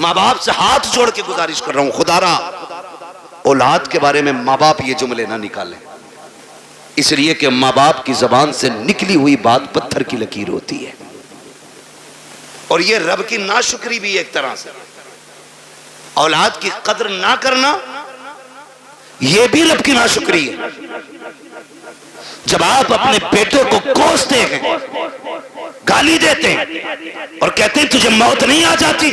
ماں باپ سے ہاتھ جوڑ کے گزارش کر رہا ہوں، خدا را اولاد کے بارے میں ماں باپ یہ جملے نہ نکالیں، اس لیے کہ ماں باپ کی زبان سے نکلی ہوئی بات پتھر کی لکیر ہوتی ہے، اور یہ رب کی ناشکری بھی ایک طرح سے، اولاد کی قدر نہ کرنا یہ بھی رب کی ناشکری ہے۔ جب آپ اپنے بیٹے کو کوستے ہیں، گالی دیتے ہیں اور کہتے ہیں تجھے موت نہیں آ جاتی،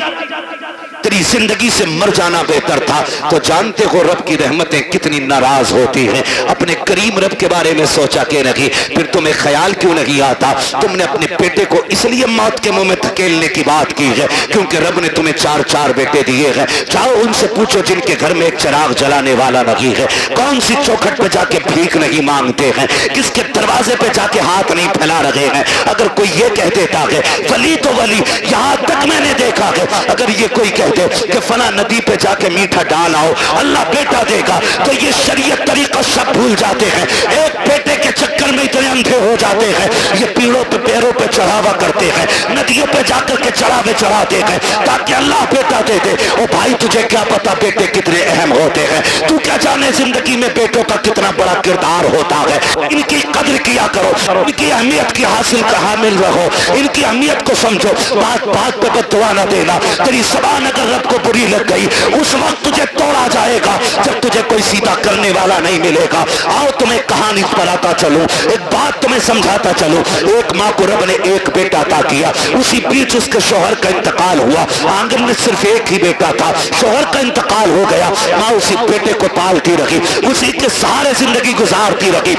تیری زندگی سے مر جانا بہتر تھا، تو جانتے ہو رب کی رحمتیں کتنی ناراض ہوتی ہیں۔ اپنے کریم رب کے بارے میں سوچا کہ نہیں، پھر تمہیں خیال کیوں نہیں آتا؟ تم نے اپنے بیٹے کو اس لیے موت کے منہ میں دھکیلنے کی بات کی ہے کیونکہ رب نے تمہیں 4 بیٹے دیے ہیں۔ جاؤ ان سے پوچھو جن کے گھر میں ایک چراغ جلانے والا نہیں ہے، کون سی چوکھٹ پہ جا کے بھیک نہیں مانگتے ہیں، کس کے دروازے پہ جا کے ہاتھ نہیں پھیلا رہے ہیں۔ اگر کوئی یہ کہہ دیتا ہے ولی تو ولی، یہاں تک میں نے دیکھا ہے اگر یہ کوئی کہہ دے کہ فلاں ندی پہ جا کے میٹھا ڈال آؤ اللہ بیٹا دے گا، تو یہ شریعت طریقہ سب بھول جاتے ہیں، ایک بیٹے کے چکر میں اتنے اندھے ہو جاتے ہیں، یہ پیڑوں پہ پیروں پہ چڑھاوا کرتے ہیں، ندیوں پہ جا کر کے چڑھاوے چڑھاتے ہیں تاکہ اللہ بیٹا دے دے۔ او بھائی تجھے کیا پتا بیٹے کتنے اہم ہوتے ہیں؟ تو کیا جانے زندگی میں بیٹوں کا کتنا بڑا کردار ہوتا ہے؟ ان کی قدر کیا کرو، ان کی اہمیت کی حاصل کا حامل رہو، ان کی اہمیت کو سمجھو، بات بات پہ بد دعا نہ دینا۔ تیری زبان اگر رب کو بری لگ گئی اس وقت تجھے توڑا جائے گا جب تجھے کوئی سیدھا کرنے والا نہیں ملے گا۔ آؤ تمہیں کہانی بتاتا چلوں، ایک بات تمہیں سمجھاتا چلوں۔ ایک ماں کو رب نے ایک بیٹا عطا کیا، اسی بیچ اس کے شوہر کا انتقال ہوا، آنگن میں صرف ایک ہی بیٹا تھا، شوہر کا انتقال ہو گیا، ماں اسی بیٹے کو پالتی رہی، اسی کے سہارے زندگی گزارتی رہی۔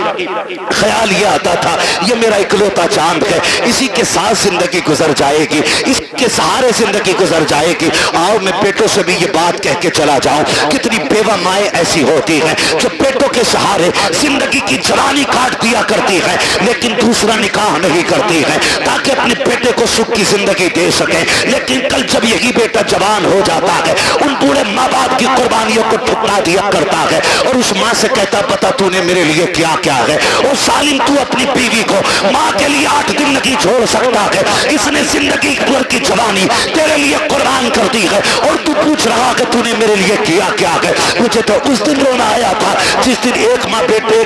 خیال یہ آتا تھا یہ میرا اکلوتا چاند ہے، اسی کے ساتھ زندگی گزر جائے گی، اس کے سہارے زندگی گزر جائے گی۔ آؤ میں بیٹوں سے بھی یہ بات کہہ کے چلا جاؤں، کتنی بیوہ مائیں ایسی ہوتی ہیں جو بیٹوں کے سہارے زندگی کی جوانی کاٹ دیا کرتی ہیں لیکن دوسرا نکاح نہیں کرتی ہیں تاکہ اپنے بیٹے کو سکھ کی زندگی دے سکیں، لیکن کل جب یہی بیٹا جوان ہو جاتا ہے ان بوڑھے ماں باپ کی قربانیوں کو ٹھکرا دیا کرتا ہے اور اس ماں سے کہتا پتا تو نے میرے لیے کیا کیا ہے۔ اور ظالم تو اپنی بیوی کو ماں کے لیے 8 دن نہیں چھوڑ سکتا ہے، اس نے زندگی بھر کی جوانی تیرے لیے قربان کر دی ہے اور تو پوچھ رہا کہ تو نے میرے لیے کیا کیا ہے۔ مجھے تو اس دن رونا آیا تھا جس دن ایک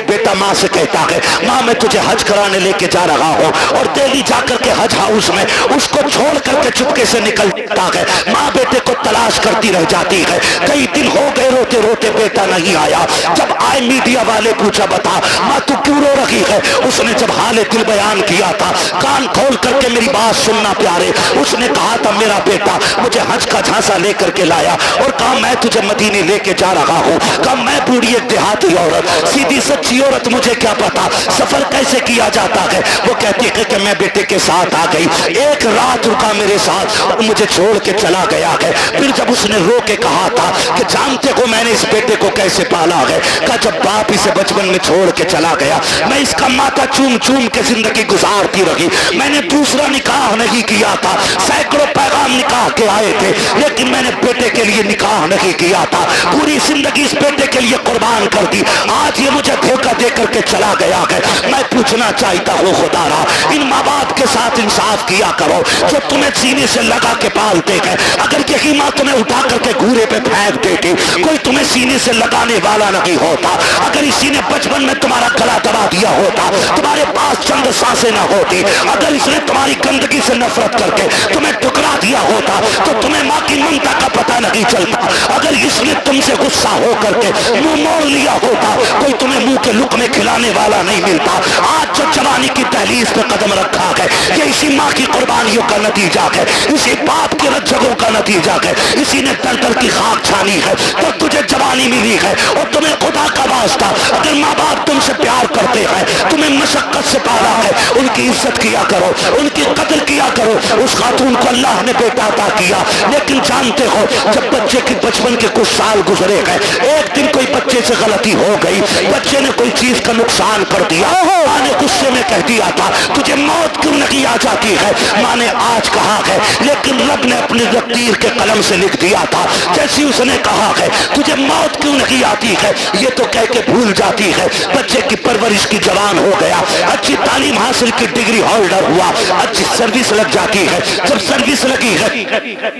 بیٹا ماں سے کہتا ہے ماں میں تجھے حج کرانے لے کے جا رہا ہوں، اور دہلی جا کر کے حج ہاؤس میں اس کو چھوڑ کر کے چپکے سے نکلتا ہے، ماں بیٹے کو تلاش کرتی رہ جاتی ہے، کئی دن ہو گئے روتے روتے بیٹا نہیں آیا۔ جب آئے میڈیا والے پوچھا بتا ماں تو کیوں رو رہی ہے؟ اس نے جب حال دل بیان کیا تھا، کان کھول کر کے میری بات سننا پیارے، اس نے کہا تھا میرا بیٹا مجھے حج کا جھانسا لے کر کے لایا اور کہا میں تجھے مدینے لے کے جا رہا ہوں، کہا میں بوڑھی ایک دیہاتی عورت سیدھی سچی عورت مجھے کیا پتا سفر کیسے کیا جاتا ہے۔ وہ کہتی ہے کہ میں بیٹے کے ساتھ آ گئی، ایک رات رکا میرے ساتھ اور مجھے چھوڑ کے چلا گیا ہے۔ پھر جب اس نے رو کے کہا تھا کہ جانتے ہو میں نے اس بیٹے کو کیسے پالا ہے، کہا جب باپ اسے بچپن میں چھوڑ کے چلا گیا میں اس کا ماتھا چوم چوم کے زندگی گزارتی رہی، میں نے دوسرا نکاح نہیں کیا تھا، سینکڑوں پیغام نکاح کے آئے تھے لیکن میں نے بیٹے کے لیے نکاح نہیں کیا تھا، پوری زندگی اس بیٹے کے لیے قربان کر دی، آج یہ مجھے دھوکہ دے کر کے چلا گیا ہے۔ میں پوچھنا چاہتا ہوں خدا را ان ماں باپ کے ساتھ انصاف کیا کرو جو تمہیں سینے سے لگا کے پالتے ہیں، اگر یہی ماں تمہیں اٹھا کر کے گھورے پہ پھینک دیتی کوئی تمہیں سینے سے لگانے والا نہیں ہوتا، اگر اسی نے بچپن میں تمہارا گلا دبا دیا ہوتا تمہارے پاس چند سانسیں نہ ہوتی، اگر اس نے تمہاری گندگی سے نفرت کر کے تمہیں ٹکرا دیا ہوتا تو تمہیں ماں کی ممتا کا پتہ نہیں چلتا، اگر اس نے تم سے غصہ ہو کر کے منہ موڑ لیا ہوتا کوئی تمہیں منہ کے لقمے کھلانے والا نہیں ملتا۔ آج جو جوانی کی دہلیز پہ قدم رکھا ہے یہ اسی ماں کی قربانیوں کا نتیجہ ہے، اسی باپ کی رجگوں کا نتیجہ ہے، اسی نے در در کی خاک چھانی ہے تو تجھے جوانی ملی ہے۔ اور تمہیں خدا کا واسطہ اگر ماں باپ تم سے پیار کرتے ہیں تمہیں مشقت سے پالا ہے ان کی عزت کیا کرو، ان کی قدر کیا کرو۔ اس خاتون کو اللہ نے بیٹا عطا کیا لیکن جانتے ہو جب بچے کے بچپن کے کچھ سال گزرے گئے ایک دن کوئی بچے سے غلطی ہو گئی، بچے نے کوئی چیز کا نقصان کر دیا، ماں نے غصے میں کہہ دیا تھا تجھے موت کیوں نہیں آ جاتی ہے، ماں نے آج کہا ہے لیکن رب نے اپنی رکھتی تقدیر کے قلم سے لکھ دیا تھا. جیسی اس نے کہا ہے تجھے موت کیوں نہیں آتی ہے, یہ تو کہہ کے بھول جاتی ہے. بچے کی پرورش کی جوان ہو گیا, اچھی تعلیم حاصل کی ڈگری ہولڈر ہوا, اچھی سروس لگ جاتی ہے. جب سروس لگی ہے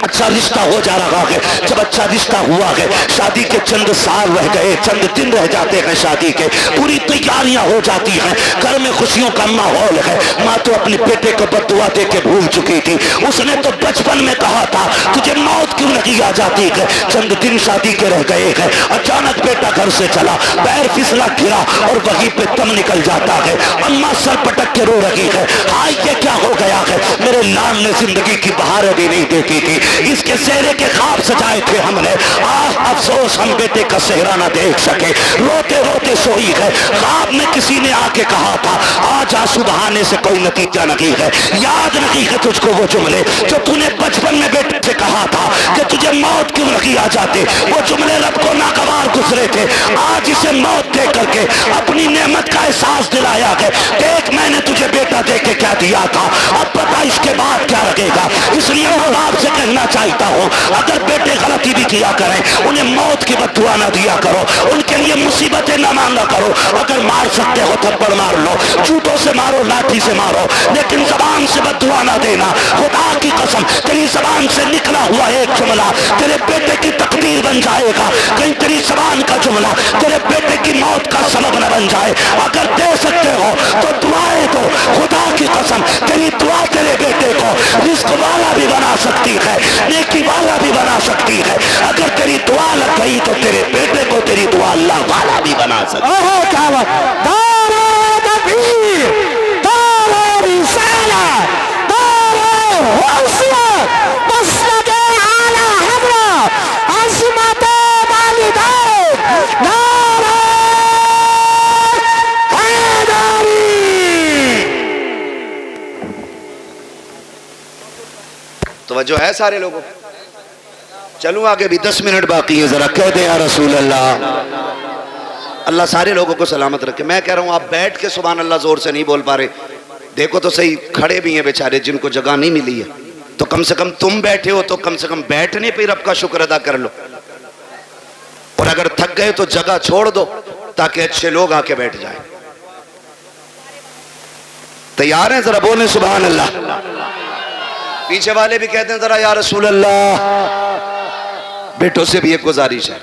اچھا رشتہ ہو جا رہا ہے. جب اچھا رشتہ ہوا ہے, شادی کے چند سال رہ گئے, چند دن رہ جاتے ہیں شادی کے, پوری تیاریاں ہو جاتی ہیں, گھر میں خوشیوں کا ماحول ہے. ماں تو اپنے بیٹے کو بد دعا دے کے بھول چکی تھی. اس نے تو بچپن میں کہا تھا تجھے موت کیوں نہیں آ جاتی ہے. چند دن شادی کے رہ گئے ہیں, اچانک بیٹا گھر سے چلا, پیر پھسلا گرا اور وہیں پہ دم نکل جاتا ہے. اماں سر پٹک کے رو رہی ہے, ہائے یہ کیا ہو گیا ہے, میرے لال نے زندگی کی بہاریں بھی نہیں دیکھی تھی, اس کے چہرے کے خواب سجائے تھے ہم نے, آہ افسوس ہم بیٹے کا چہرہ نہ دیکھ سکے. روتے روتے سوئی ہے, خواب میں کسی نے آ کے کہا تھا آج آنسو بہانے سے کوئی نتیجہ نہیں ہے. یاد نہیں ہے تجھ کو وہ جملے جو تو نے بچپن میں بیٹے سے کہا تھا کہ تجھے موت کیوں نہیں آ جاتے. وہ جملے رب کو ناگوار گزرے تھے. آج اسے موت دے کر کے اپنی نعمت کا احساس دلایا ہے. دیکھ میں نے تجھے بیٹا دے کے کیا دیا تھا, اب پتا اس کے بعد کیا لگے گا. اس لیے ماں باپ سے کہنا چاہتا ہوں اگر بیٹے غلطی بھی کیا کریں انہیں موت کی بد دعا نہ دیا کرو, ان کے لیے مصیبتیں نہ مانگا کرو. اگر مار سکتے ہو تھپڑ مار لو, جوتوں سے مارو, لاٹھی سے مارو, لیکن زبان سے بد دعا نہ دینا. خدا کی قسم تیری زبان سے نکلا ہوا ایک جملہ تیرے بیٹے کی تقدیر بن جائے گا. کہیں تیری زبان کا جملہ تیرے بیٹے کی موت کا سبب نہ بن جائے. اگر دے سکتے ہو تو دعائیں دو. خدا کی قسم تیری دعا تیرے بیٹے کو رزق والا بھی بنا سکتی ہے, نیکی والا بھی بنا سکتی ہے. اگر تیری دعا لگ گئی تو تیرے بیٹے کو تیری دعا اللہ والا بھی بنا سکتی ہے. توجہ ہے سارے لوگوں, چلوں آگے بھی 10 منٹ باقی ہے, ذرا کہہ دیں یا رسول اللہ. اللہ سارے لوگوں کو سلامت رکھے. میں کہہ رہا ہوں آپ بیٹھ کے سبحان اللہ زور سے نہیں بول پا رہے, دیکھو تو صحیح کھڑے بھی ہیں بیچارے جن کو جگہ نہیں ملی ہے, تو کم سے کم تم بیٹھے ہو تو کم سے کم بیٹھنے پہ رب کا شکر ادا کر لو. اور اگر تھک گئے تو جگہ چھوڑ دو تاکہ اچھے لوگ آ کے بیٹھ جائیں. تیار ہیں؟ ذرا بولیں سبحان اللہ. پیچھے والے بھی کہتے ہیں ذرا یا رسول اللہ. بیٹوں سے بھی ایک گزارش ہے,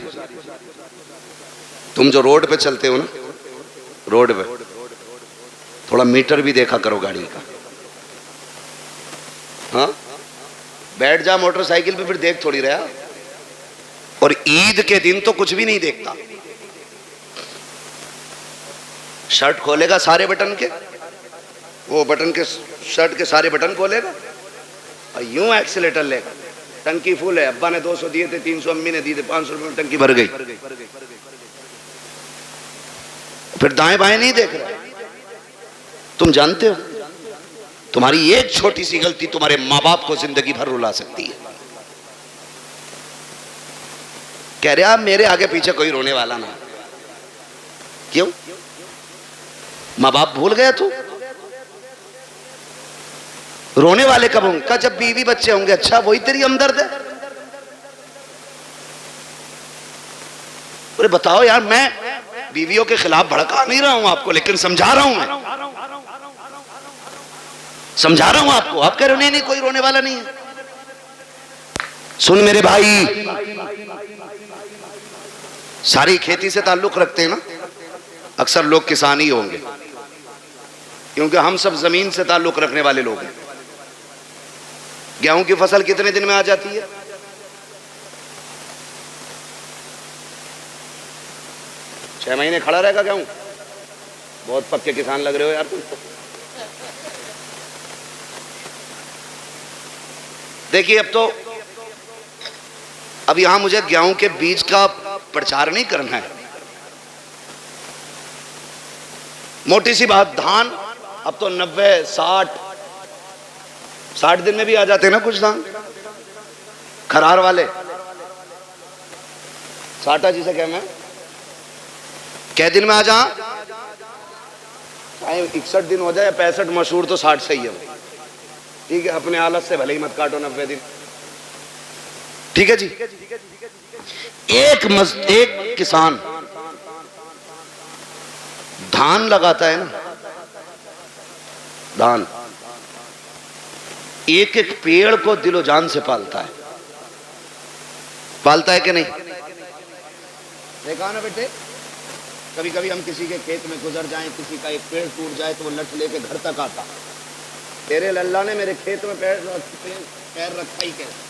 تم جو روڈ پہ چلتے ہو نا, روڈ پہ تھوڑا میٹر بھی دیکھا کرو گاڑی کا. ہاں بیٹھ جا موٹر سائیکل پہ, پھر دیکھ تھوڑی رہا. اور عید کے دن تو کچھ بھی نہیں دیکھتا. شرٹ کھولے گا سارے بٹن کے, وہ بٹن کے شرٹ کے سارے بٹن کھولے گا, یوں ایکسیلیٹر لے گا, ٹنکی فل ہے, ابا نے 200 دیے تھے, 300 امی نے دیے تھے, 500 روپے میں ٹنکی بھر گئی. پھر دائیں بائیں نہیں دیکھ رہا. تم جانتے ہو تمہاری ایک چھوٹی سی غلطی تمہارے ماں باپ کو زندگی بھر رلا سکتی ہے. کہہ رہے آپ میرے آگے پیچھے کوئی رونے والا نہ. کیوں؟ ماں باپ بھول گیا تو رونے والے کب ہوں گے؟ جب بیوی بچے ہوں گے. اچھا وہی تیری ہمدرد ہے؟ ارے بتاؤ یار, میں بیویوں کے خلاف بھڑکا نہیں رہا ہوں آپ کو, لیکن سمجھا رہا ہوں. میں سمجھا رہا ہوں آپ کو. آپ کہہ رہے نہیں کوئی رونے والا نہیں ہے. سن میرے بھائی, ساری کھیتی سے تعلق رکھتے ہیں نا, اکثر لوگ کسان ہی ہوں گے کیونکہ ہم سب زمین سے تعلق رکھنے والے لوگ ہیں. گیہوں کی فصل کتنے دن میں آ جاتی ہے؟ 6 مہینے کھڑا رہے گا گیہوں. بہت پکے کسان لگ رہے ہو یار تم. دیکھیے اب یہاں مجھے گیہوں کے بیج کا پرچار نہیں کرنا ہے. موٹی سی بات, دھان اب تو 90 60 دن میں بھی آ جاتے ہیں نا کچھ دھان. کھرار والے ساٹا جسے کہنا ہے, کیا دن میں آ جا, 61 دن ہو جائے 65, مشہور تو 60 صحیح ہے. ٹھیک ہے, اپنے حالت سے بھلے ہی مت کاٹو 90 دن. ٹھیک ہے جی. ایک کسان دھان لگاتا ہے نا، دھان، ایک ایک پیڑ کو دل و جان سے پالتا ہے. پالتا ہے کہ نہیں؟ دیکھا نا بیٹے، کبھی کبھی ہم کسی کے کھیت میں گزر جائیں، کسی کا ایک پیڑ ٹوٹ جائے تو وہ لٹ لے کے گھر تک آتا، تیرے اللہ نے میرے کھیت میں پیر رکھا ہی کیسے؟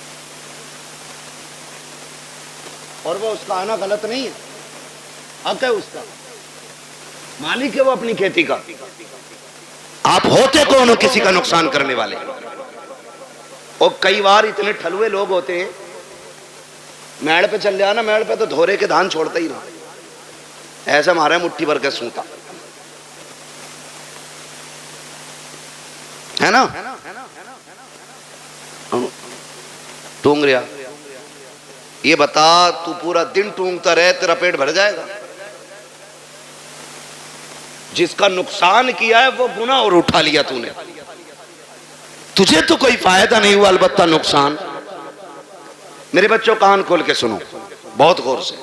اور وہ اس کا آنا غلط نہیں ہے، حق ہے اس کا، مالک ہے وہ اپنی کھیتی کا. آپ ہوتے کون ہو کسی کا نقصان کرنے والے؟ اور کئی بار اتنے ٹھلوے لوگ ہوتے ہیں، میڑ پہ چل جانا، میڑ پہ تو دھورے کے دھان چھوڑتا ہی نہ، ایسا مارا ہے مٹھی بھر کے سوتا ہے نا. ٹونگ رہا، یہ بتا تو پورا دن ٹونگتا رہے تیرا پیٹ بھر جائے گا؟ جس کا نقصان کیا ہے وہ گناہ اور اٹھا لیا تو نے، تجھے تو کوئی فائدہ نہیں ہوا، البتہ نقصان. میرے بچوں کان کھول کے سنو بہت غور سے.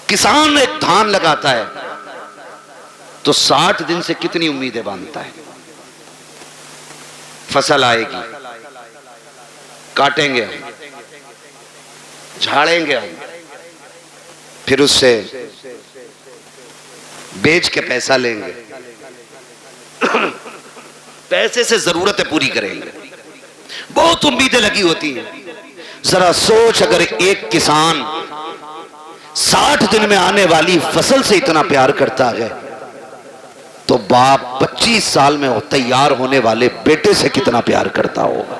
کسان ایک دھان لگاتا ہے تو 60 دن سے کتنی امیدیں باندھتا ہے. فصل آئے گی، کاٹیں گے ہم، جھاڑیں گے ہم، پھر اس سے بیچ کے پیسہ لیں گے، پیسے سے ضرورتیں پوری کریں گے، بہت امیدیں لگی ہوتی ہیں. ذرا سوچ، اگر ایک کسان 60 دن میں آنے والی فصل سے اتنا پیار کرتا ہے تو باپ 25 سال میں تیار ہونے والے بیٹے سے کتنا پیار کرتا ہوگا.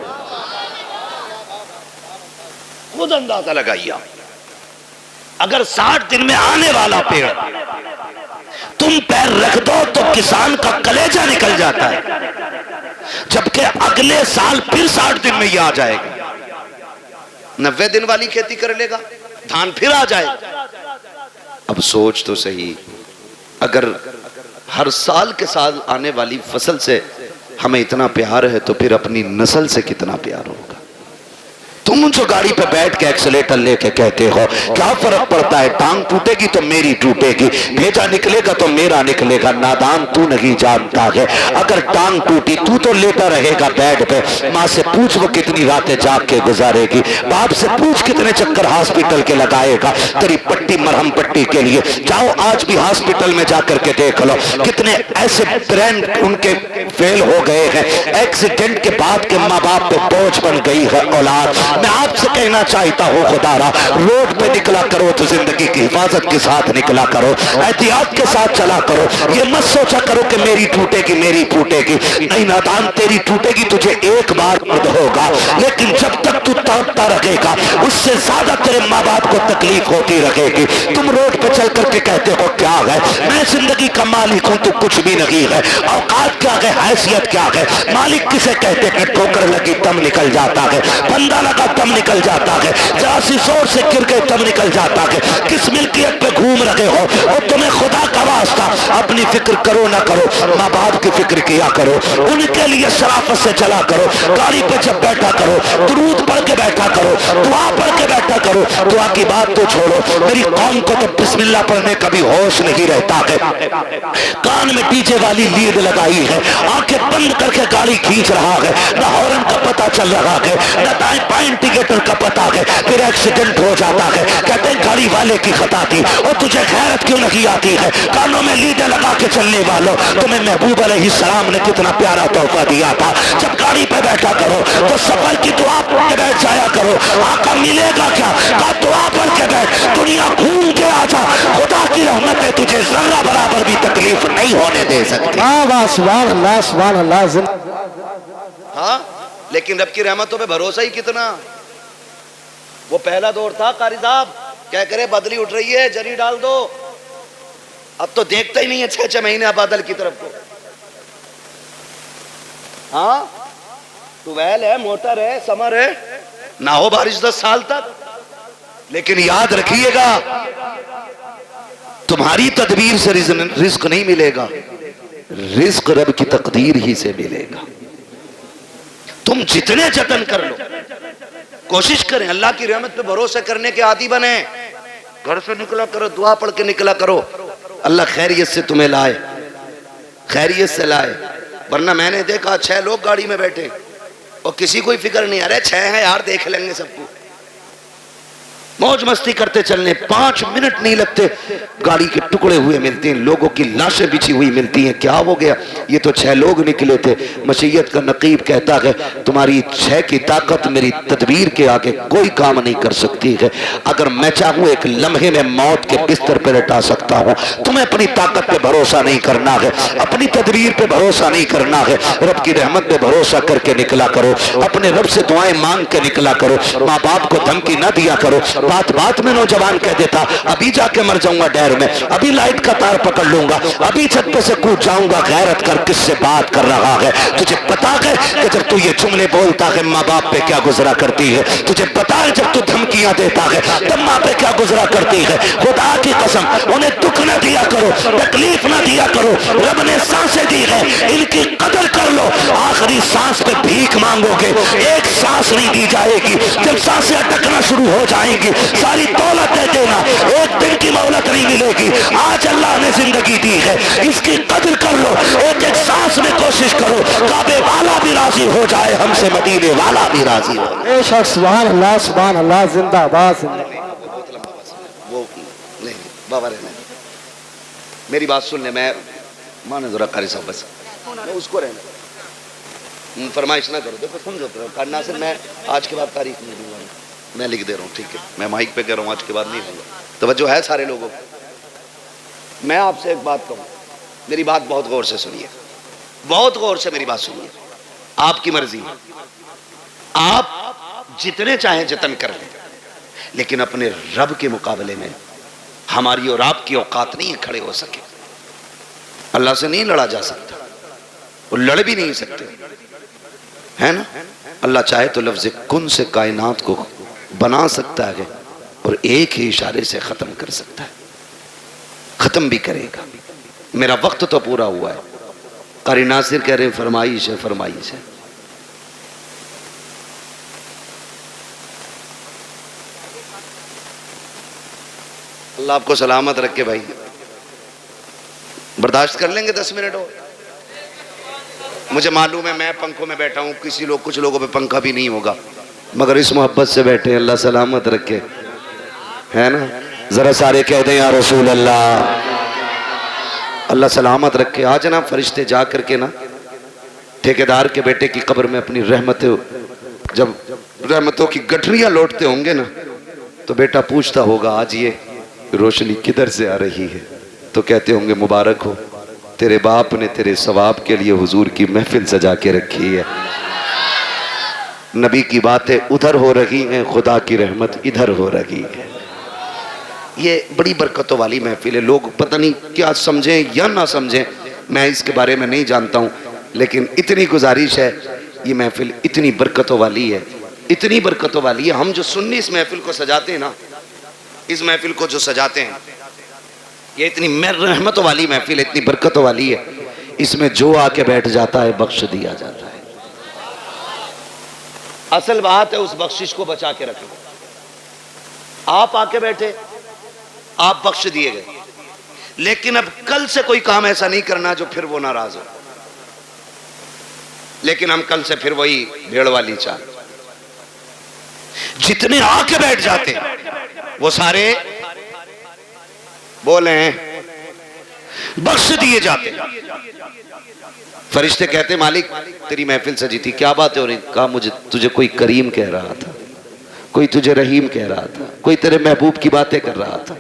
خود اندازہ لگائیے. اگر 60 دن میں آنے والا پیڑ تم پیر رکھ دو تو کسان کا کلیجہ نکل جاتا ہے، جبکہ اگلے سال پھر 60 دن میں یہ آ جائے گا. 90 دن والی کھیتی کر لے گا، دھان پھر آ جائے. اب سوچ تو صحیح، اگر ہر سال کے سال آنے والی فصل سے ہمیں اتنا پیار ہے تو پھر اپنی نسل سے کتنا پیار ہوگا. تم جو گاڑی پہ بیٹھ کے ایکسیلیٹر لے کے کہتے ہو کیا فرق پڑتا ہے، ٹانگ ٹوٹے گی تو میری ٹوٹے گی، بھیجا نکلے گا تو میرا نکلے گا. نادان تو نہیں جانتا ہے اگر ٹانگ ٹوٹی تو تو لیتا رہے گا بیڈ پہ. ماں سے پوچھ وہ کتنی راتیں جاگ کے گزارے گی، باپ سے پوچھ کتنے چکر ہاسپٹل کے لگائے گا تیری پٹی مرہم پٹی کے لیے. جاؤ آج بھی ہاسپٹل میں جا کر کے دیکھ لو کتنے ایسے برین ان کے فیل ہو گئے ہیں، ایکسیڈنٹ کے بعد کے ماں باپ پہ بوجھ بن گئی ہے اولاد. میں آپ سے کہنا چاہتا ہوں خدا را، روڈ پہ نکلا کرو تو زندگی کی حفاظت کے ساتھ نکلا کرو، احتیاط کے ساتھ چلا کرو. یہ مت سوچا کرو کہ میری ٹوٹے گی میری ٹوٹے گی، نہیں نادان، تیری ٹوٹے گی تجھے ایک بار خود ہوگا، لیکن جب تک تو تڑپتا رہے گا اس سے زیادہ تیرے ماں باپ کو تکلیف ہوتی رہے گی. تم روڈ پہ چل کر کے کہتے ہو کیا ہے، میں زندگی کا مالک ہوں تو کچھ بھی نہیں ہے. اوقات کیا ہے، حیثیت کیا ہے، مالک کسے کہتے ہیں؟ ٹھوکر لگی تم نکل جاتا ہے، بندہ لگا تم نکل جاتا ہے، ذرا سی زور سے گر گئے تم نکل جاتا ہے. کس ملکیت پہ گھوم رہے ہو اور تمہیں خدا کا واسطہ اپنی فکر کرو نہ کرو، ماں باپ کی فکر کیا کرو، ان کے لیے شرافت سے چلا کرو. گاڑی پہ جب بیٹھا کرو درود پڑھ کے بیٹھا کرو، دعا پڑھ کے بیٹھا کرو. دعا کی بات تو چھوڑو، میری قوم کو تو بسم اللہ پڑھنے کا بھی ہوش نہیں رہتا ہے. کان میں ڈی جے والی لید لگائی ہے، آنکھیں بند کر کے گاڑی کھینچ رہا ہے، نہ ہارن کا پتہ چل رہا ہے نہ دائیں بائیں انڈیکیٹر کا پتہ ہے. پھر ایکسیڈنٹ ہو جاتا ہے، کہتے ہیں گاڑی والے کی خطا تھی. اور تجھے غیرت کیوں نہیں آتی ہے؟ کانوں میں لیدیں لگا کے چلنے والوں، تمہیں محبوب علیہ السلام نے کتنا پیارا تحفہ دیا تھا. جب گاڑی پہ بیٹھا کرو تو سفر کی دعا پڑھ کے بیٹھ جایا کرو. آقا ملے گا کیا؟ کہا دعا پڑھ کے بیٹھ، دنیا گھوم کے آ جا، خدا کی رحمتیں تجھے ذرہ برابر بھی تکلیف نہیں ہونے دے سکتی. سبحان اللہ سبحان اللہ. ہاں لیکن رب کی رحمتوں پہ بھروسہ ہی کتنا. وہ پہلا دور تھا قاری صاحب کیا کرے بدلی اٹھ رہی ہے جری ڈال دو، اب تو دیکھتا ہی نہیں ہے 6 مہینے بادل کی طرف کو. ہاں ٹویل ہے، موٹر ہے، سمر ہے، نہ ہو بارش 10 سال تک. لیکن یاد رکھیے گا تمہاری تدبیر سے رزق نہیں ملے گا، رزق رب کی تقدیر ہی سے ملے گا. تم جتنے جتن کر لو کوشش کریں اللہ کی رحمت پہ بھروسہ کرنے کے عادی بنیں. گھر سے نکلا کرو دعا پڑھ کے نکلا کرو, اللہ خیریت سے تمہیں لائے, خیریت سے لائے. ورنہ میں نے دیکھا 6 لوگ گاڑی میں بیٹھے اور کسی کوئی فکر نہیں, ارے 6 ہیں یار دیکھ لیں گے سب کو, موج مستی کرتے چلنے. 5 منٹ نہیں لگتے گاڑی کے ٹکڑے ہوئے ملتے ہیں, لوگوں کی لاشیں بچھی ہوئی ملتی ہیں. کیا ہو گیا؟ یہ تو 6 لوگ نکلے تھے. مشیت کا نقیب کہتا ہے تمہاری 6 کی طاقت میری تدبیر کے آگے کوئی کام نہیں کر سکتی ہے. اگر میں چاہوں ایک لمحے میں موت کے بستر پہ لٹا سکتا ہوں. تمہیں اپنی طاقت پہ بھروسہ نہیں کرنا ہے, اپنی تدبیر پہ بھروسہ نہیں کرنا ہے, رب کی رحمت پہ بھروسہ کر کے نکلا کرو. اپنے رب سے دعائیں مانگ کے نکلا کرو. ماں باپ کو دھمکی نہ دیا کرو. بات بات میں نوجوان کہہ دیتا ابھی جا کے مر جاؤں گا ڈیر میں, ابھی لائٹ کا تار پکڑ لوں گا, ابھی چھت پہ سے کود جاؤں گا. غیرت کر کس سے بات کر رہا ہے؟ تجھے پتا ہے کہ جب تو یہ جملے بولتا ہے ماں باپ پہ کیا گزرا کرتی ہے؟ تجھے پتا ہے جب تو دھمکیاں دیتا ہے تب ماں پہ کیا گزرا کرتی ہے؟ خدا کی قسم انہیں دکھ نہ دیا کرو, تکلیف نہ دیا کرو. رب نے سانسیں دی ہے, ان کی قدر کر لو. آخری سانس پہ بھیک مانگو گے, ایک سانس نہیں دی جائے گی. جب سانسیں اٹکنا شروع ہو جائیں گی ساری دولت دے دینا, ایک دن کی مہلت نہیں ملے گی. آج اللہ نے زندگی دی ہے, اس کی قدر کر لو. ایک ایک سانس میں کوشش کرو کعبے والا بھی راضی ہو جائے ہم سے, مدینے والا بھی راضی ہو. بے شک سبحان اللہ زندہ باد. وہ نہیں بابا رہنا, میری بات سن لیں. میں مانے ذرا قاری صاحب بس میں اس کو رہنا فرمائش نہ کرو. دیکھو سمجھو ناصر میں آج کے بعد تاریخ نہیں دوں گا, میں لکھ دے رہا ہوں ٹھیک ہے, میں مائک پہ کہہ رہا ہوں آج کے بعد نہیں ہوگا. توجہ ہے سارے لوگوں. میں آپ سے ایک بات کہوں, میری بات بہت غور سے سنیے, بہت غور سے میری بات سنیے. آپ کی مرضی, آپ جتنے چاہیں جتن کر لیں, لیکن اپنے رب کے مقابلے میں ہماری اور آپ کی اوقات نہیں کھڑے ہو سکے. اللہ سے نہیں لڑا جا سکتا, وہ لڑ بھی نہیں سکتے ہے نا. اللہ چاہے تو لفظ کن سے کائنات کو بنا سکتا ہے اور ایک ہی اشارے سے ختم کر سکتا ہے, ختم بھی کرے گا. میرا وقت تو پورا ہوا ہے. قاری ناصر کہہ رہے ہیں فرمائش ہے, فرمائش ہے. اللہ آپ کو سلامت رکھے بھائی. برداشت کر لیں گے 10 منٹ اور؟ مجھے معلوم ہے میں پنکھوں میں بیٹھا ہوں, کچھ لوگوں پہ پنکھا بھی نہیں ہوگا, مگر اس محبت سے بیٹھے. اللہ سلامت رکھے ہے نا. ذرا سارے کہہ دیں یا رسول اللہ. اللہ سلامت رکھے. آج نا فرشتے جا کر کے نا ٹھیکیدار کے بیٹے کی قبر میں اپنی جب رحمتوں کی گٹھریاں لوٹتے ہوں گے نا تو بیٹا پوچھتا ہوگا آج یہ روشنی کدھر سے آ رہی ہے, تو کہتے ہوں گے مبارک ہو تیرے باپ نے تیرے ثواب کے لیے حضور کی محفل سجا کے رکھی ہے. نبی کی باتیں ادھر ہو رہی ہیں, خدا کی رحمت ادھر ہو رہی ہے. یہ بڑی برکتوں والی محفل ہے. لوگ پتہ نہیں کیا سمجھیں یا نہ سمجھیں, میں اس کے بارے میں نہیں جانتا ہوں, لیکن اتنی گزارش ہے یہ محفل اتنی برکتوں والی ہے, اتنی برکتوں والی ہے. ہم جو سنی اس محفل کو سجاتے ہیں نا, اس محفل کو جو سجاتے ہیں, یہ اتنی رحمتوں والی محفل, اتنی برکتوں والی ہے. اس میں جو آ کے بیٹھ جاتا ہے بخش دیا جاتا ہے. اصل بات ہے اس بخشش کو بچا کے رکھنا. آپ آ کے بیٹھے, آپ بخش دیے گئے, لیکن اب کل سے کوئی کام ایسا نہیں کرنا جو پھر وہ ناراض ہو. لیکن ہم کل سے پھر وہی بھیڑ والی چال. جتنے آ کے بیٹھ جاتے وہ سارے بولے ہیں بخش دیے جاتے. فرشتے کہتے مالک تیری محفل سجی تھی, کیا بات ہے؟ اور کہا مجھے تجھے کوئی کریم کہہ رہا تھا, کوئی تجھے رحیم کہہ رہا تھا, کوئی تیرے محبوب کی باتیں کر رہا تھا.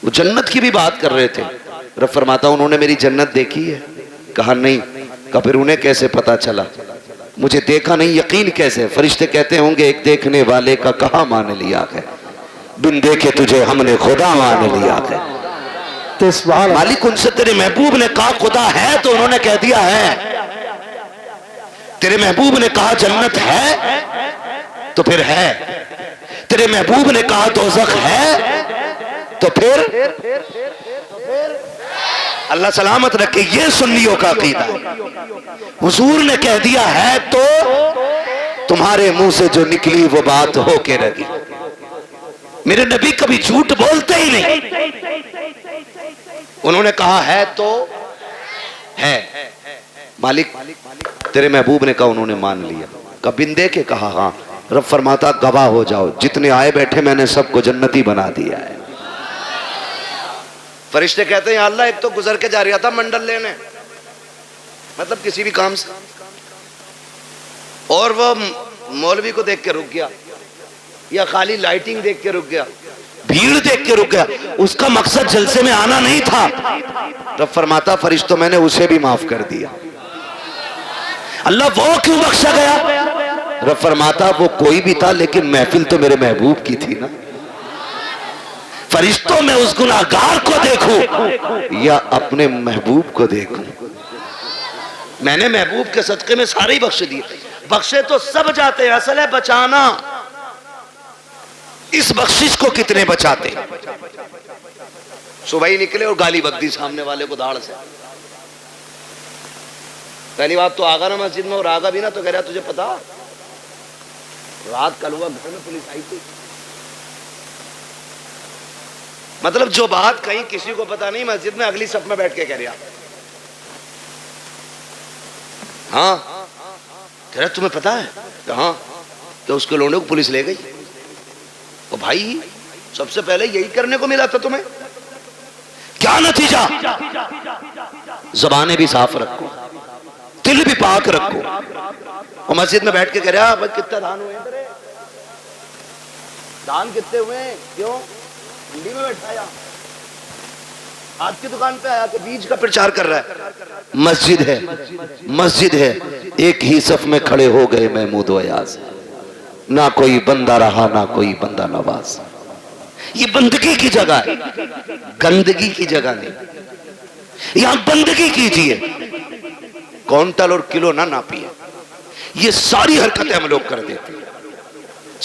وہ جنت کی بھی بات کر رہے تھے. رب فرماتا انہوں نے میری جنت دیکھی ہے؟ کہا نہیں. کہا پھر انہیں کیسے پتا چلا؟ مجھے دیکھا نہیں, یقین کیسے؟ فرشتے کہتے ہوں گے ایک دیکھنے والے کا کہاں مان لیا ہے, بن دیکھے تجھے ہم نے خدا مان لیا ہے. مالک ان سے تیرے محبوب نے کہا خدا ہے تو انہوں نے کہہ دیا ہے. تیرے محبوب نے کہا جنت ہے تو پھر ہے. تیرے محبوب نے کہا دوزخ ہے تو پھر اللہ سلامت رکھے. یہ سنیوں کا عقیدہ ہے. حضور نے کہہ دیا ہے تو تمہارے منہ سے جو نکلی وہ بات ہو کے رہی. میرے نبی کبھی جھوٹ بولتے ہی نہیں. انہوں نے کہا ہے تو ہے. مالک تیرے محبوب نے کہا انہوں نے مان لیا. کہا بندے کے کہا ہاں. رب فرماتا گواہ ہو جاؤ جتنے آئے بیٹھے میں نے سب کو جنتی بنا دیا ہے. فرشتے کہتے ہیں یا اللہ ایک تو گزر کے جا رہا تھا منڈل لینے, مطلب کسی بھی کام سے, اور وہ مولوی کو دیکھ کے رک گیا یا خالی لائٹنگ دیکھ کے رک گیا, بھیڑ دیکھ کے رک گیا, اس کا مقصد جلسے میں آنا نہیں تھا. رب فرماتا فرشتوں میں نے اسے بھی معاف کر دیا. اللہ وہ کیوں بخشا گیا؟ رب فرماتا وہ کوئی بھی تھا لیکن محفل تو میرے محبوب کی تھی نا. فرشتوں میں اس گناہگار کو دیکھوں یا اپنے محبوب کو دیکھوں؟ میں نے محبوب کے صدقے میں سارے ہی بخش دیے. بخشے تو سب جاتے ہیں, اصل ہے بچانا. اس بخشش کو کتنے بچاتے؟ صبح ہی نکلے اور گالی بک دی سامنے والے کو دھاڑ سے. پہلی بات تو آگا نا مسجد میں, اور آگا بھی نا تو کہہ رہا تجھے پتا رات کل ہوا گھر میں پولیس آئی تھی. مطلب جو بات کہیں کسی کو پتا نہیں, مسجد میں اگلی صف میں بیٹھ کے کہہ رہا ہاں کہہ رہا تمہیں پتا ہے کہاں کہ اس کے لونڈے کو پولیس لے گئی. تو بھائی سب سے پہلے یہی کرنے کو ملا تھا تمہیں. کیا نتیجہ؟ زبانیں بھی صاف رکھو, دل بھی پاک رکھو. اور مسجد میں بیٹھ کے کہہ رہا بھائی کتنا دان ہوئے ہیں تیرے, دان کتنے ہوئے ہیں, کیوں منڈی میں بیٹھا یا آپ کی دکان پہ آیا کہ بیج کا پرچار کر رہا ہے؟ مسجد ہے, مسجد ہے. ایک ہی صف میں کھڑے ہو گئے محمود و ایاز, نہ کوئی بندہ رہا نہ کوئی بندہ نواز. یہ بندگی کی جگہ ہے, گندگی کی جگہ نہیں. یہاں بندگی کیجئے, کونٹل اور کلو نہ ناپیے. یہ ساری حرکتیں ہم لوگ کر دیتے ہیں,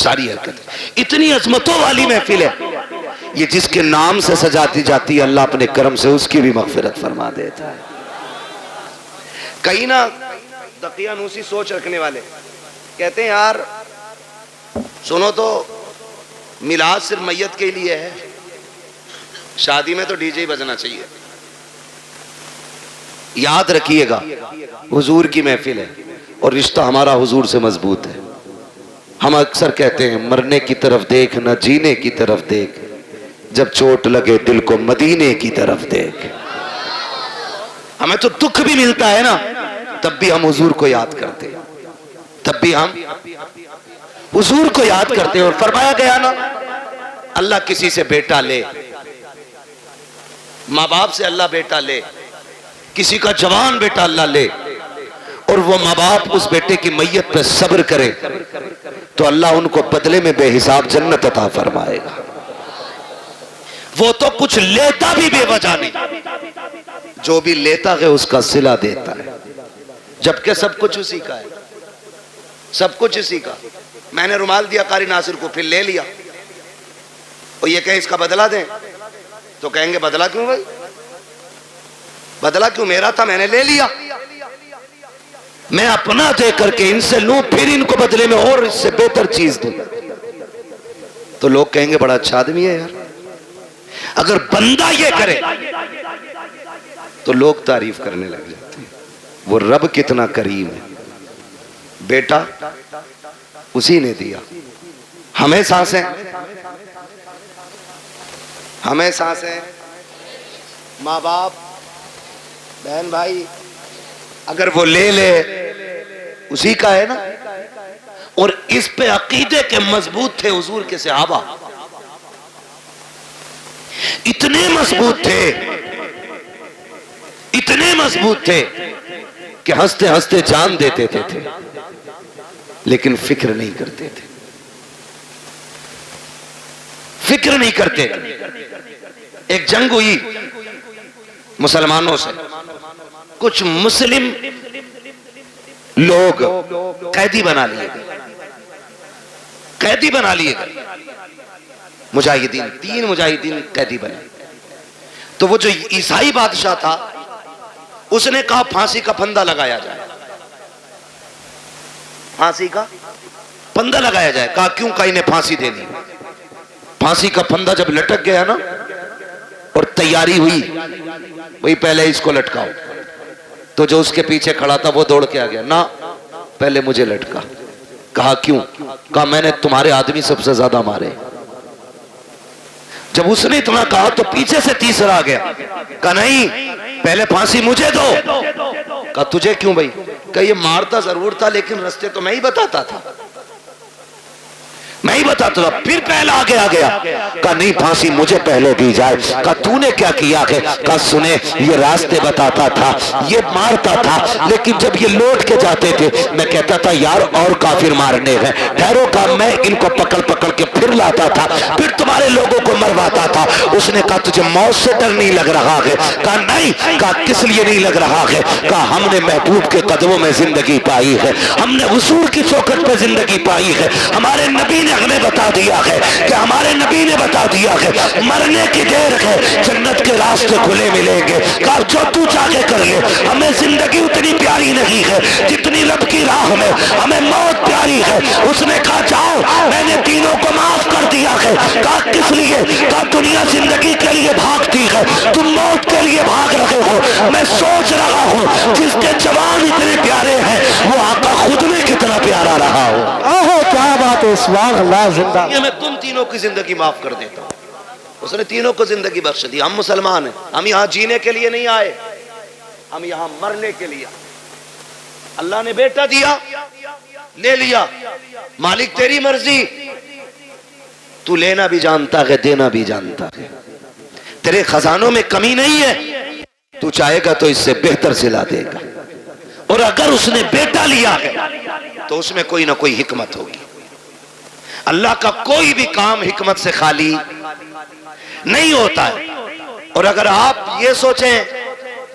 ساری حرکتیں. اتنی عظمتوں والی محفل ہے یہ, جس کے نام سے سجاتی جاتی ہے اللہ اپنے کرم سے اس کی بھی مغفرت فرما دیتا ہے. کہیں نہ دقیانوسی سوچ رکھنے والے کہتے ہیں یار سنو تو میلاد صرف میت کے لیے ہے, شادی میں تو ڈی جے ہی بجنا چاہیے. یاد رکھیے گا حضور کی محفل ہے اور رشتہ ہمارا حضور سے مضبوط ہے. ہم اکثر کہتے ہیں مرنے کی طرف دیکھ نہ جینے کی طرف دیکھ, جب چوٹ لگے دل کو مدینے کی طرف دیکھ. ہمیں تو دکھ بھی ملتا ہے نا, تب بھی ہم حضور کو یاد کرتے ہیں, تب بھی ہم حضور کو یاد کرتے ہیں. اور فرمایا گیا نا اللہ کسی سے بیٹا لے, ماں باپ سے اللہ بیٹا لے, کسی کا جوان بیٹا اللہ لے, اور وہ ماں باپ اس بیٹے کی میت پہ صبر کرے تو اللہ ان کو بدلے میں بے حساب جنت عطا فرمائے گا. وہ تو کچھ لیتا بھی بے وجہ نہیں, جو بھی لیتا ہے اس کا صلہ دیتا ہے, جبکہ سب کچھ اسی کا ہے, سب کچھ اسی کا. میں نے رومال دیا قاری ناصر کو, پھر لے لیا, اور یہ کہیں اس کا بدلہ دیں تو کہیں گے بدلہ کیوں بھائی, بدلہ کیوں, میرا تھا میں نے لے لیا. میں اپنا دے کر کے ان سے لوں پھر ان کو بدلے میں اور اس سے بہتر چیز دوں تو لوگ کہیں گے بڑا اچھا آدمی ہے یار. اگر بندہ یہ کرے تو لوگ تعریف کرنے لگ جاتے ہیں, وہ رب کتنا کریم ہے. بیٹا اسی نے دیا, ہمیں سانسیں, ہمیں سانسیں, ماں باپ بہن بھائی, اگر وہ لے لے اسی کا ہے نا. اور اس پہ عقیدے کے مضبوط تھے حضور کے صحابہ, اتنے مضبوط تھے, اتنے مضبوط تھے کہ ہنستے ہنستے جان دیتے تھے لیکن فکر نہیں کرتے تھے, فکر نہیں کرتے تھے. ایک جنگ ہوئی مسلمانوں سے, کچھ مسلم لوگ قیدی بنا لیے گئے, قیدی بنا لیے گئے مجاہدین, 3 مجاہدین قیدی بنے. تو وہ جو عیسائی بادشاہ تھا اس نے کہا پھانسی کا پھندا لگایا جائے, پھانسی کا پندہ لگایا جائے. کہا کیوں؟ کہا انہیں پھانسی دینی. پھانسی کا پھندا جب لٹک گیا نا اور تیاری ہوئی, وہی پہلے اس کو لٹکاؤ. تو جو اس کے پیچھے کھڑا تھا وہ دوڑ کے آ گیا, نہ پہلے مجھے لٹکا. کہا کیوں؟ کہا میں نے تمہارے آدمی سب سے زیادہ مارے. جب اس نے اتنا کہا تو پیچھے سے تیسرا آ گیا. کہا نہیں, پہلے پھانسی مجھے دو. کہا تجھے کیوں بھائی؟ کہا یہ مارتا ضرور تھا لیکن رستے تو میں ہی بتاتا تھا, میں ہی بتاتا تھا. پھر پہلا آگے آ گیا. کہا نہیں, پھانسی مجھے پہلے دی جائے. کہا تو نے کیا کیا ہے؟ کہا سنے, یہ راستے بتاتا تھا, یہ مارتا تھا, لیکن جب یہ لوٹ کے جاتے تھے میں کہتا تھا یار اور کافر مارنے ہیں, ٹھہرو. کہا میں ان کو پکڑ پکڑ کے پھر لاتا تھا, پھر تمہارے لوگوں کو مرواتا تھا. اس نے کہا تجھے موت سے ڈر نہیں لگ رہا ہے؟ کہا نہیں. کہا کس لیے نہیں لگ رہا ہے؟ کہا ہم نے محبوب کے قدموں میں زندگی پائی ہے, ہم نے حضور کی چوکھٹ پہ زندگی پائی ہے. ہمارے نبی نے ہمیں بتا دیا ہے کہ ہمارے نبی نے بتا دیا ہے مرنے کی دیر ہے, جنت کے راستے کھلے ملیں گے. کہا جو تو چاہے کر لے, ہمیں زندگی اتنی پیاری نہیں ہے جتنی رب کی راہ میں ہمیں موت پیاری ہے. اس نے کہا جاؤ, میں نے تینوں کو معاف کر دیا ہے. کہا کس لیے؟ کہا دنیا زندگی کے لیے بھاگتی ہے, تم موت کے لیے بھاگ رہے ہو. میں سوچ رہا ہوں جس کے جوان اتنے پیارے ہیں وہ آقا خود میں کتنا پیارا رہا ہو. آہو کیا بات ہے, سبحان اللہ, زندہ. میں تم تینوں کی زندگی معاف کر دیتا ہوں. اس نے تینوں کو زندگی بخش دی. ہم مسلمان ہیں, ہم یہاں جینے کے لیے نہیں آئے, ہم یہاں مرنے کے لیے. اللہ نے بیٹا دیا, لے لیا, مالک تیری مرضی. تو لینا بھی جانتا ہے, دینا بھی جانتا ہے, تیرے خزانوں میں کمی نہیں ہے. تو چاہے گا تو اس سے بہتر سلا دے گا. اور اگر اس نے بیٹا لیا ہے تو اس میں کوئی نہ کوئی حکمت ہوگی. اللہ کا کوئی بھی کام حکمت سے خالی نہیں ہوتا ہے. اور اگر آپ یہ سوچیں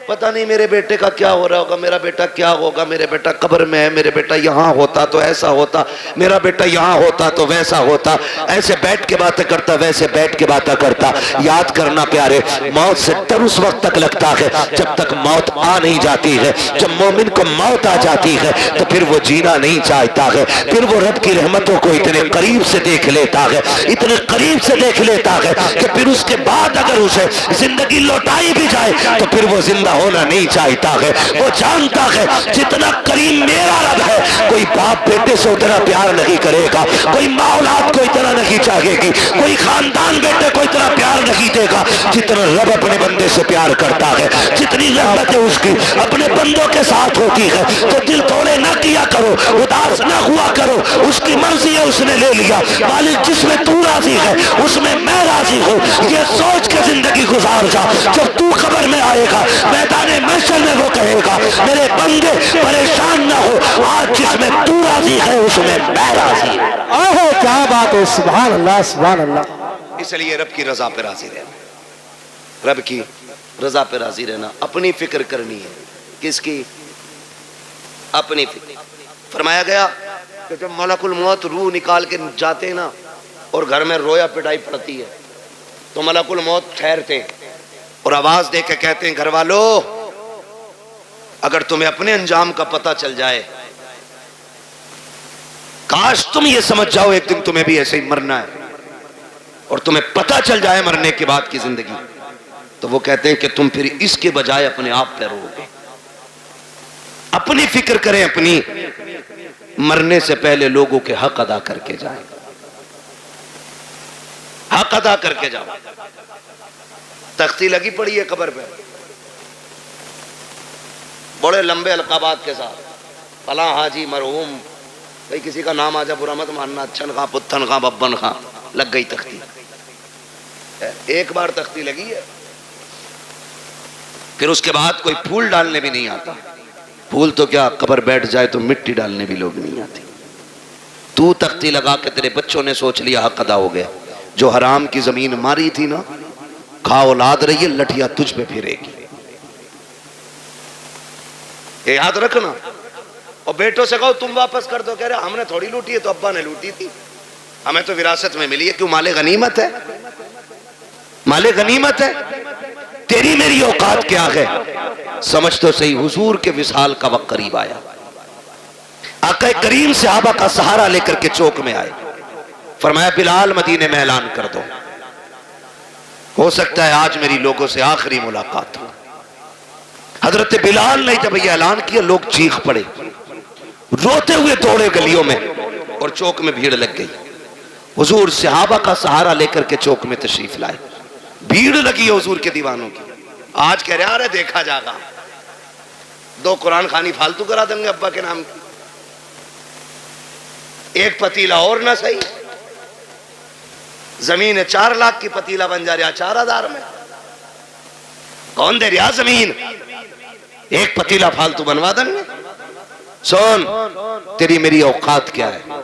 پتہ نہیں میرے بیٹے کا کیا ہو رہا ہوگا, میرا بیٹا کیا ہوگا, میرے بیٹا قبر میں ہے, میرے بیٹا یہاں ہوتا تو ایسا ہوتا, میرا بیٹا یہاں ہوتا تو ویسا ہوتا, ایسے بیٹھ کے باتیں کرتا, ویسے بیٹھ کے باتیں کرتا. یاد کرنا پیارے, موت سے ڈر اس وقت تک لگتا ہے جب تک موت آ نہیں جاتی ہے. جب مومن کو موت آ جاتی ہے تو پھر وہ جینا نہیں چاہتا ہے, پھر وہ رب کی رحمتوں کو اتنے قریب سے دیکھ لیتا ہے, اتنے قریب سے دیکھ لیتا ہے کہ پھر اس کے بعد اگر اسے زندگی لوٹائی بھی جائے تو پھر وہ زندہ ہونا نہیں چاہتا ہے. وہ جانتا ہے جتنا کریم میرا رب ہے, کوئی باپ بیٹے سے اتنا پیار نہیں کرے گا, کوئی ماں اولاد کو اتنا نہیں چاہے گی, کوئی خاندان بیٹے کو اتنا پیار نہیں دے گا جتنا رب اپنے بندے سے پیار کرتا ہے. جتنی رحمت ہے اس کی اپنے بندوں کے ساتھ ہوتی ہے. تو دل توڑے نہ کیا کرو, اداس نہ ہوا کرو, اس کی مرضی ہے, اس نے لے لیا. مالک جس میں تو راضی ہے اس میں میں راضی ہوں, یہ سوچ کے زندگی گزار جا. جب تو قبر میں آئے گا میدان محشر میں وہ کہے گا میرے بندے پریشان نہ ہو, آج جس میں تو راضی ہے اس میں میں راضی ہوں. آہو کیا بات ہے, سبحان اللہ, سبحان اللہ. اس لیے رب کی رضا پہ راضی رہنا, رب کی رضا پہ راضی رہنا. اپنی فکر کرنی ہے. کس کی؟ اپنی فکر. فرمایا گیا کہ جب ملک الموت روح نکال کے جاتے ہیں نا اور گھر میں رویا پٹائی پڑتی ہے تو ملک الموت ٹھہرتے اور آواز دے کے کہتے ہیں گھر والو اگر تمہیں اپنے انجام کا پتہ چل جائے, کاش تم یہ سمجھ جاؤ ایک دن تمہیں بھی ایسے ہی مرنا ہے اور تمہیں پتہ چل جائے مرنے کے بعد کی زندگی, تو وہ کہتے ہیں کہ تم پھر اس کے بجائے اپنے آپ پہ رو گے. اپنی فکر کریں, اپنی مرنے سے پہلے لوگوں کے حق ادا کر کے جائیں, حق ادا کر کے جاؤ. تختی لگی پڑی ہے قبر پہ بڑے لمبے القابات کے ساتھ, فلاں حاجی مرحوم, بھئی کسی کا نام آ جا برا مت ماننا, اچھن خاں, پتھن خاں, ببن خاں, لگ گئی تختی. ایک بار تختی لگی ہے پھر اس کے بعد کوئی پھول ڈالنے بھی نہیں آتا. پھول تو کیا, قبر بیٹھ جائے تو مٹی ڈالنے بھی لوگ نہیں آتے. تو تختی لگا کے تیرے بچوں نے سوچ لیا حق ادا ہو گیا. جو حرام کی زمین ماری تھی نا, کھا اولاد رہی ہے, لٹھیا تجھ پہ پھرے گی. یہ یاد رکھنا. اور بیٹوں سے کہو تم واپس کر دو, کہہ رہے ہم نے تھوڑی لوٹی ہے, تو ابا نے لوٹی تھی, ہمیں تو وراثت میں ملی ہے. کیوں؟ مال غنیمت ہے, مال غنیمت ہے. تیری میری اوقات کیا ہے؟ سمجھ تو صحیح, حضور کے وصال کا وقت قریب آیا. آقا کریم صحابہ کا سہارا لے کر کے چوک میں آئے، فرمایا بلال مدینے میں اعلان کر دو، ہو سکتا ہے آج میری لوگوں سے آخری ملاقات ہو۔ حضرت بلال نے جب یہ اعلان کیا، لوگ چیخ پڑے، روتے ہوئے دوڑے گلیوں میں، اور چوک میں بھیڑ لگ گئی۔ حضور صحابہ کا سہارا لے کر کے چوک میں تشریف لائے، بھیڑ لگی ہے حضور کے دیوانوں کی۔ آج کہہ رہے ہیں دیکھا جاگا، 2 قرآن خوانی فالتو کرا دیں گے ابا کے نام کی، ایک پتیلا اور نہ صحیح، زمین 4 لاکھ کی پتیلا بن جا رہا 4000 میں، کون دے رہا زمین؟ ایک پتیلا فالتو بنوا دیں گے۔ سن، تیری میری اوقات کیا ہے؟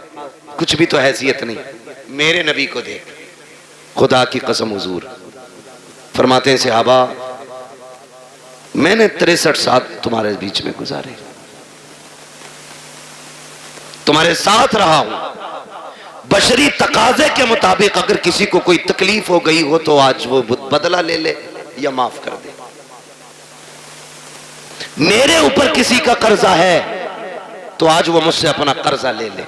کچھ بھی تو حیثیت نہیں۔ میرے نبی کو دیکھ، خدا کی قسم حضور فرماتے ہیں صحابہ میں نے 63 سال تمہارے بیچ میں گزارے، تمہارے ساتھ رہا ہوں، بشری تقاضے کے مطابق اگر کسی کو کوئی تکلیف ہو گئی ہو تو آج وہ بدلہ لے لے یا معاف کر دے۔ میرے اوپر کسی کا قرضہ ہے تو آج وہ مجھ سے اپنا قرضہ لے لے۔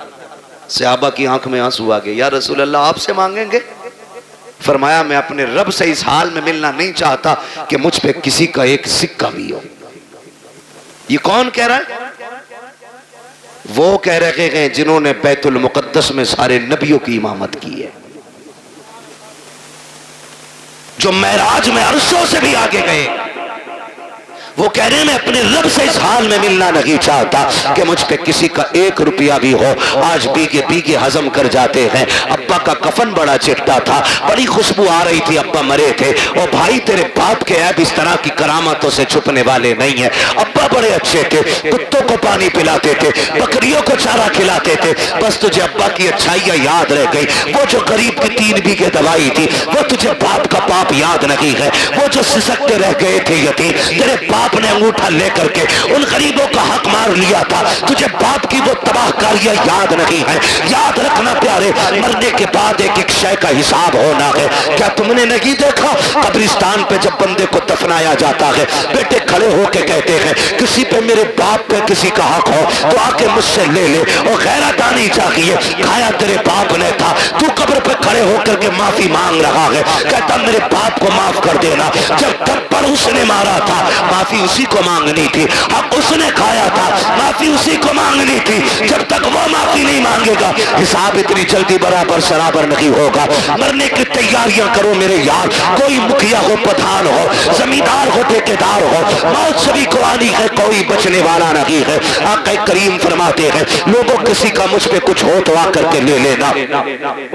صحابہ کی آنکھ میں آنسو آ گئے، یا رسول اللہ آپ سے مانگیں گے؟ فرمایا میں اپنے رب سے اس حال میں ملنا نہیں چاہتا کہ مجھ پہ کسی کا ایک سکہ بھی ہو۔ یہ کون کہہ رہا ہے؟ وہ کہہ رہے ہیں جنہوں نے بیت المقدس میں سارے نبیوں کی امامت کی ہے، جو معراج میں عرشوں سے بھی آگے گئے۔ وہ کہہ رہے ہیں میں اپنے رب سے اس حال میں ملنا نہیں چاہتا کہ مجھ پہ کسی کا 1 روپیہ بھی ہو۔ آج بیگے بیگے ہضم کر جاتے ہیں۔ ابا کا کفن بڑا چٹا تھا، بڑی خوشبو آ رہی تھی، ابا مرے تھے۔ اور بھائی تیرے باپ کے عیب اس طرح کی کرامتوں سے چھپنے والے نہیں ہیں۔ ابا بڑے اچھے تھے، کتوں کو پانی پلاتے تھے، بکریوں کو چارہ کھلاتے تھے، بس تجھے ابا کی اچھائیاں یاد رہ گئی۔ وہ جو غریب کی 3 بیگھے دوائی تھی وہ تجھے باپ کا پاپ یاد نہیں ہے۔ وہ جو سسکتے رہ گئے تھے یتیم، تیرے باپ نے انگوٹھا لے کر کے ان غریبوں کا حق مار لیا تھا، تجھے باپ کی وہ تباہ کاریاں یاد نہیں ہے۔ یاد رکھنا پیارے، مرنے کے بعد ایک ایک شے کا حساب ہونا ہے۔ کیا تم نے نہیں دیکھا قبرستان پہ جب بندے کو دفنایا جاتا ہے، بیٹے کھڑے ہو کے کہتے ہیں کسی پہ میرے باپ پہ کسی کا حق ہو تو آ کے مجھ سے لے لے، اور غیرت آنی چاہیے۔ کھایا تیرے باپ نے تھا، تو قبر پہ کھڑے ہو کر کے معافی مانگ رہا ہے، کہتا میرے باپ کو معاف کر دینا۔ جب تھپڑ اس نے مارا تھا معافی اسی کو مانگنی تھی، حق اس نے کھایا تھا معافی اسی کو مانگنی تھی۔ جب تک وہ معافی نہیں مانگے گا حساب اتنی جلدی برابر سرابر نہیں ہوگا۔ مرنے کی تیاریاں کرو میرے یار، کوئی مکھیا ہو، پٹھان ہو، زمیندار ہو، ٹھیکیدار ہو، موت سبھی کو آنی ہے، کوئی بچنے والا نہیں ہے۔ آقا کریم فرماتے ہیں لوگوں کسی کا مجھ پہ کچھ ہو تو آ کر کے لے لینا۔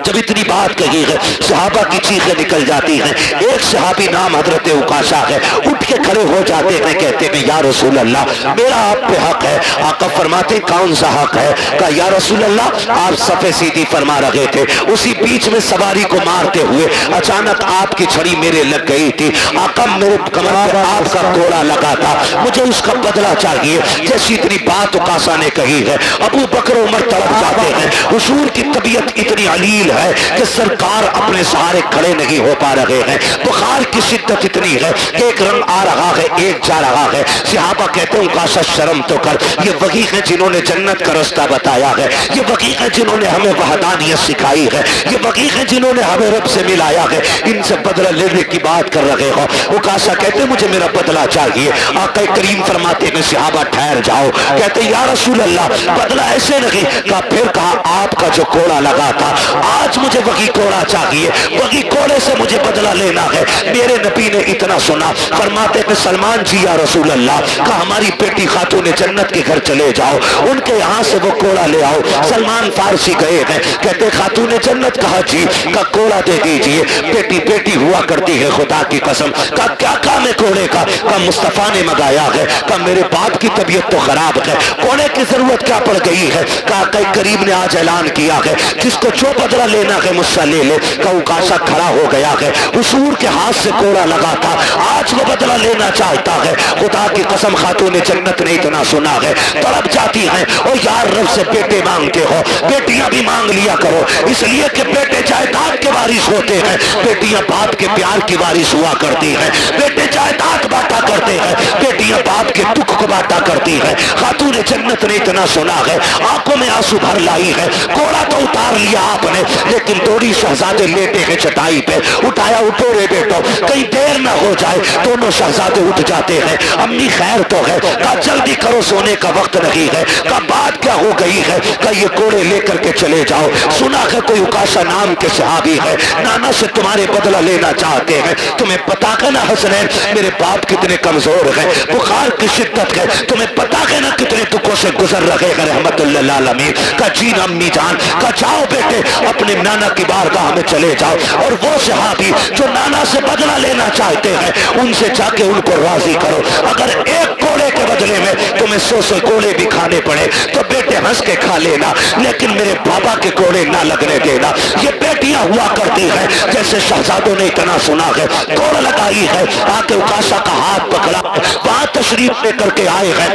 جب اتنی بات کہی ہے صحابہ کی چیخیں نکل جاتی ہیں۔ ایک صحابی نام حضرت عکاشہ ہے، اٹھ کے کھڑے ہو جاتے ہیں، کہتے ہیں یا رسول اللہ میرا آپ پہ حق ہے۔ آقا فرماتے کون سا حق ہے؟ کہا یا رسول اللہ آپ صفے سیدھی فرما رہے تھے، اسی بیچ میں سواری کو مارتے ہوئے اچانک آپ کی چھڑی میرے لگ گئی تھی، آقا میرے کمر پہ آپ کا کوڑا لگا تھا، مجھے اس کا بدلہ چاہیے۔ جیسی اتنی بات عکاشہ نے کہی ہے ابو بکر عمر تڑپ جاتے ہیں۔ حضور کی طبیعت اتنی علیل ہے کہ سرکار اپنے سہارے کھڑے نہیں ہو پا رہے ہیں، بخار کی شدت اتنی ہے کہ ایک رنگ آ رہا ہے ایک جا رہا ہے۔ صحابہ کہتے ہیں عکاشہ شرم تو کر، یہ وہی ہیں جنہوں نے جنت کا رستہ بتایا ہے، یہ وہی ہیں جنہوں نے ہمیں وحدانیت سکھائی ہے، یہ وہی ہیں جنہوں نے ہمیں رب سے ملایا ہے، ان سے بدلہ لینے کی بات کر رہے ہو۔ عکاشہ کہتے ہیں مجھے میرا بدلہ چاہیے۔ آقا کریم فرماتے ہیں صحابہ ٹھہر جاؤ، کہتے ہیں یا رسول اللہ بدلہ ایسے نہیں۔ کہا پھر کہا آپ کا جو کوڑا لگا تھا آج مجھے وہی کوڑا چاہیے، وہی کوڑے سے مجھے بدلہ لینا ہے۔ میرے نبی نے اتنا سنا، فرماتے ہیں سلمان جی یا رسول اللہ، کہا ہماری بیٹی خاتون جنت کے گھر چلے جاؤ، ان کے یہاں سے وہ کوڑا لے آؤ۔ سلمان فارسی گئے ہیں، کہتے خاتون جنت، کہا جی، کا کوڑا دے دیجئے، بیٹی بیٹی ہوا کرتی ہے خدا کی قسم۔ کہا کیا کام ہے کوڑے کا؟ کہا مصطفیٰ نے منگایا ہے۔ کہا میرے باپ کی طبیعت تو خراب ہے، کوڑے کی ضرورت کیا پڑ گئی ہے؟ کہا کہ کریم نے آج اعلان کیا ہے جس کو جو بدلہ لینا ہے مجھ سے لے لے۔ کہا عکاشہ کھڑا ہو گیا ہے، حضور کے ہاتھ سے کوڑا لگا تھا، آج وہ بدلہ لینا چاہتا ہے۔ خدا کی قسم خاتون جنت نے اتنا سنا ہے، تڑپ جاتی ہیں اور یار رب سے بیٹے مانگتے ہو، بیٹیاں بھی مانگ لیا کرو، اس لیے کہ بیٹے جائیداد کے وارث ہوتے ہیں، بیٹیاں باپ کے پیار کی وارث ہوا کرتی ہیں، بیٹے جائیداد بانٹا کرتے ہیں، بیٹیاں باپ کے دکھ کو بانٹا کرتی ہیں۔ خاتون جنت نے اتنا سنا ہے، آنکھوں میں آنسو بھر لائی ہے، گھوڑا تو اتار لیا آپ نے، لیکن دوڑی شہزادے لیٹے ہیں چٹائی پہ، اٹھایا اٹھو رے بیٹو، کہیں دیر نہ ہو جائے۔ دونوں شہزادے اٹھ جاتے ہیں، امی خیر تو ہے، کہا جلدی کرو سونے کا وقت نہیں ہے، کہا بات کیا ہو گئی ہے، کہا یہ گھوڑے لے کر کے چلے جاؤ، سنا ہے کوئی اکاشا نام کے صحابی ہے، نانا سے تمہارے بدلہ لینا چاہتے ہیں، تمہیں پتا ہے نا حسنین میرے باپ کتنے کمزور ہیں، بخار کی شدت ہے، تمہیں پتا ہے نا کتنے دکھوں سے گزر رہے ہیں رحمت اللہ العالمین۔ کہا جی امی جان، کہا جاؤ بیٹے اپنے نانا کی بارگاہ میں چلے جاؤ، اور وہ صحابی جو نانا سے بدلہ لینا چاہتے ہیں ان سے جا کے ان کو راضی کرو، اگر ایک گھوڑے کے بدلے میں تمہیں 100 گھوڑے بھی کھانے پڑے تو بیٹے ہنس کے کھا لینا، لیکن میرے بابا کے گھوڑے نہ لگنے دینا۔ یہ بیٹیاں ہوا کرتی ہیں، جیسے شہزادوں نے اتنا سنا ہے، دوڑ لگائی ہے، آ کے اکاشا کا ہاتھ پکڑا، وہاں تشریف لے کر کے آئے ہیں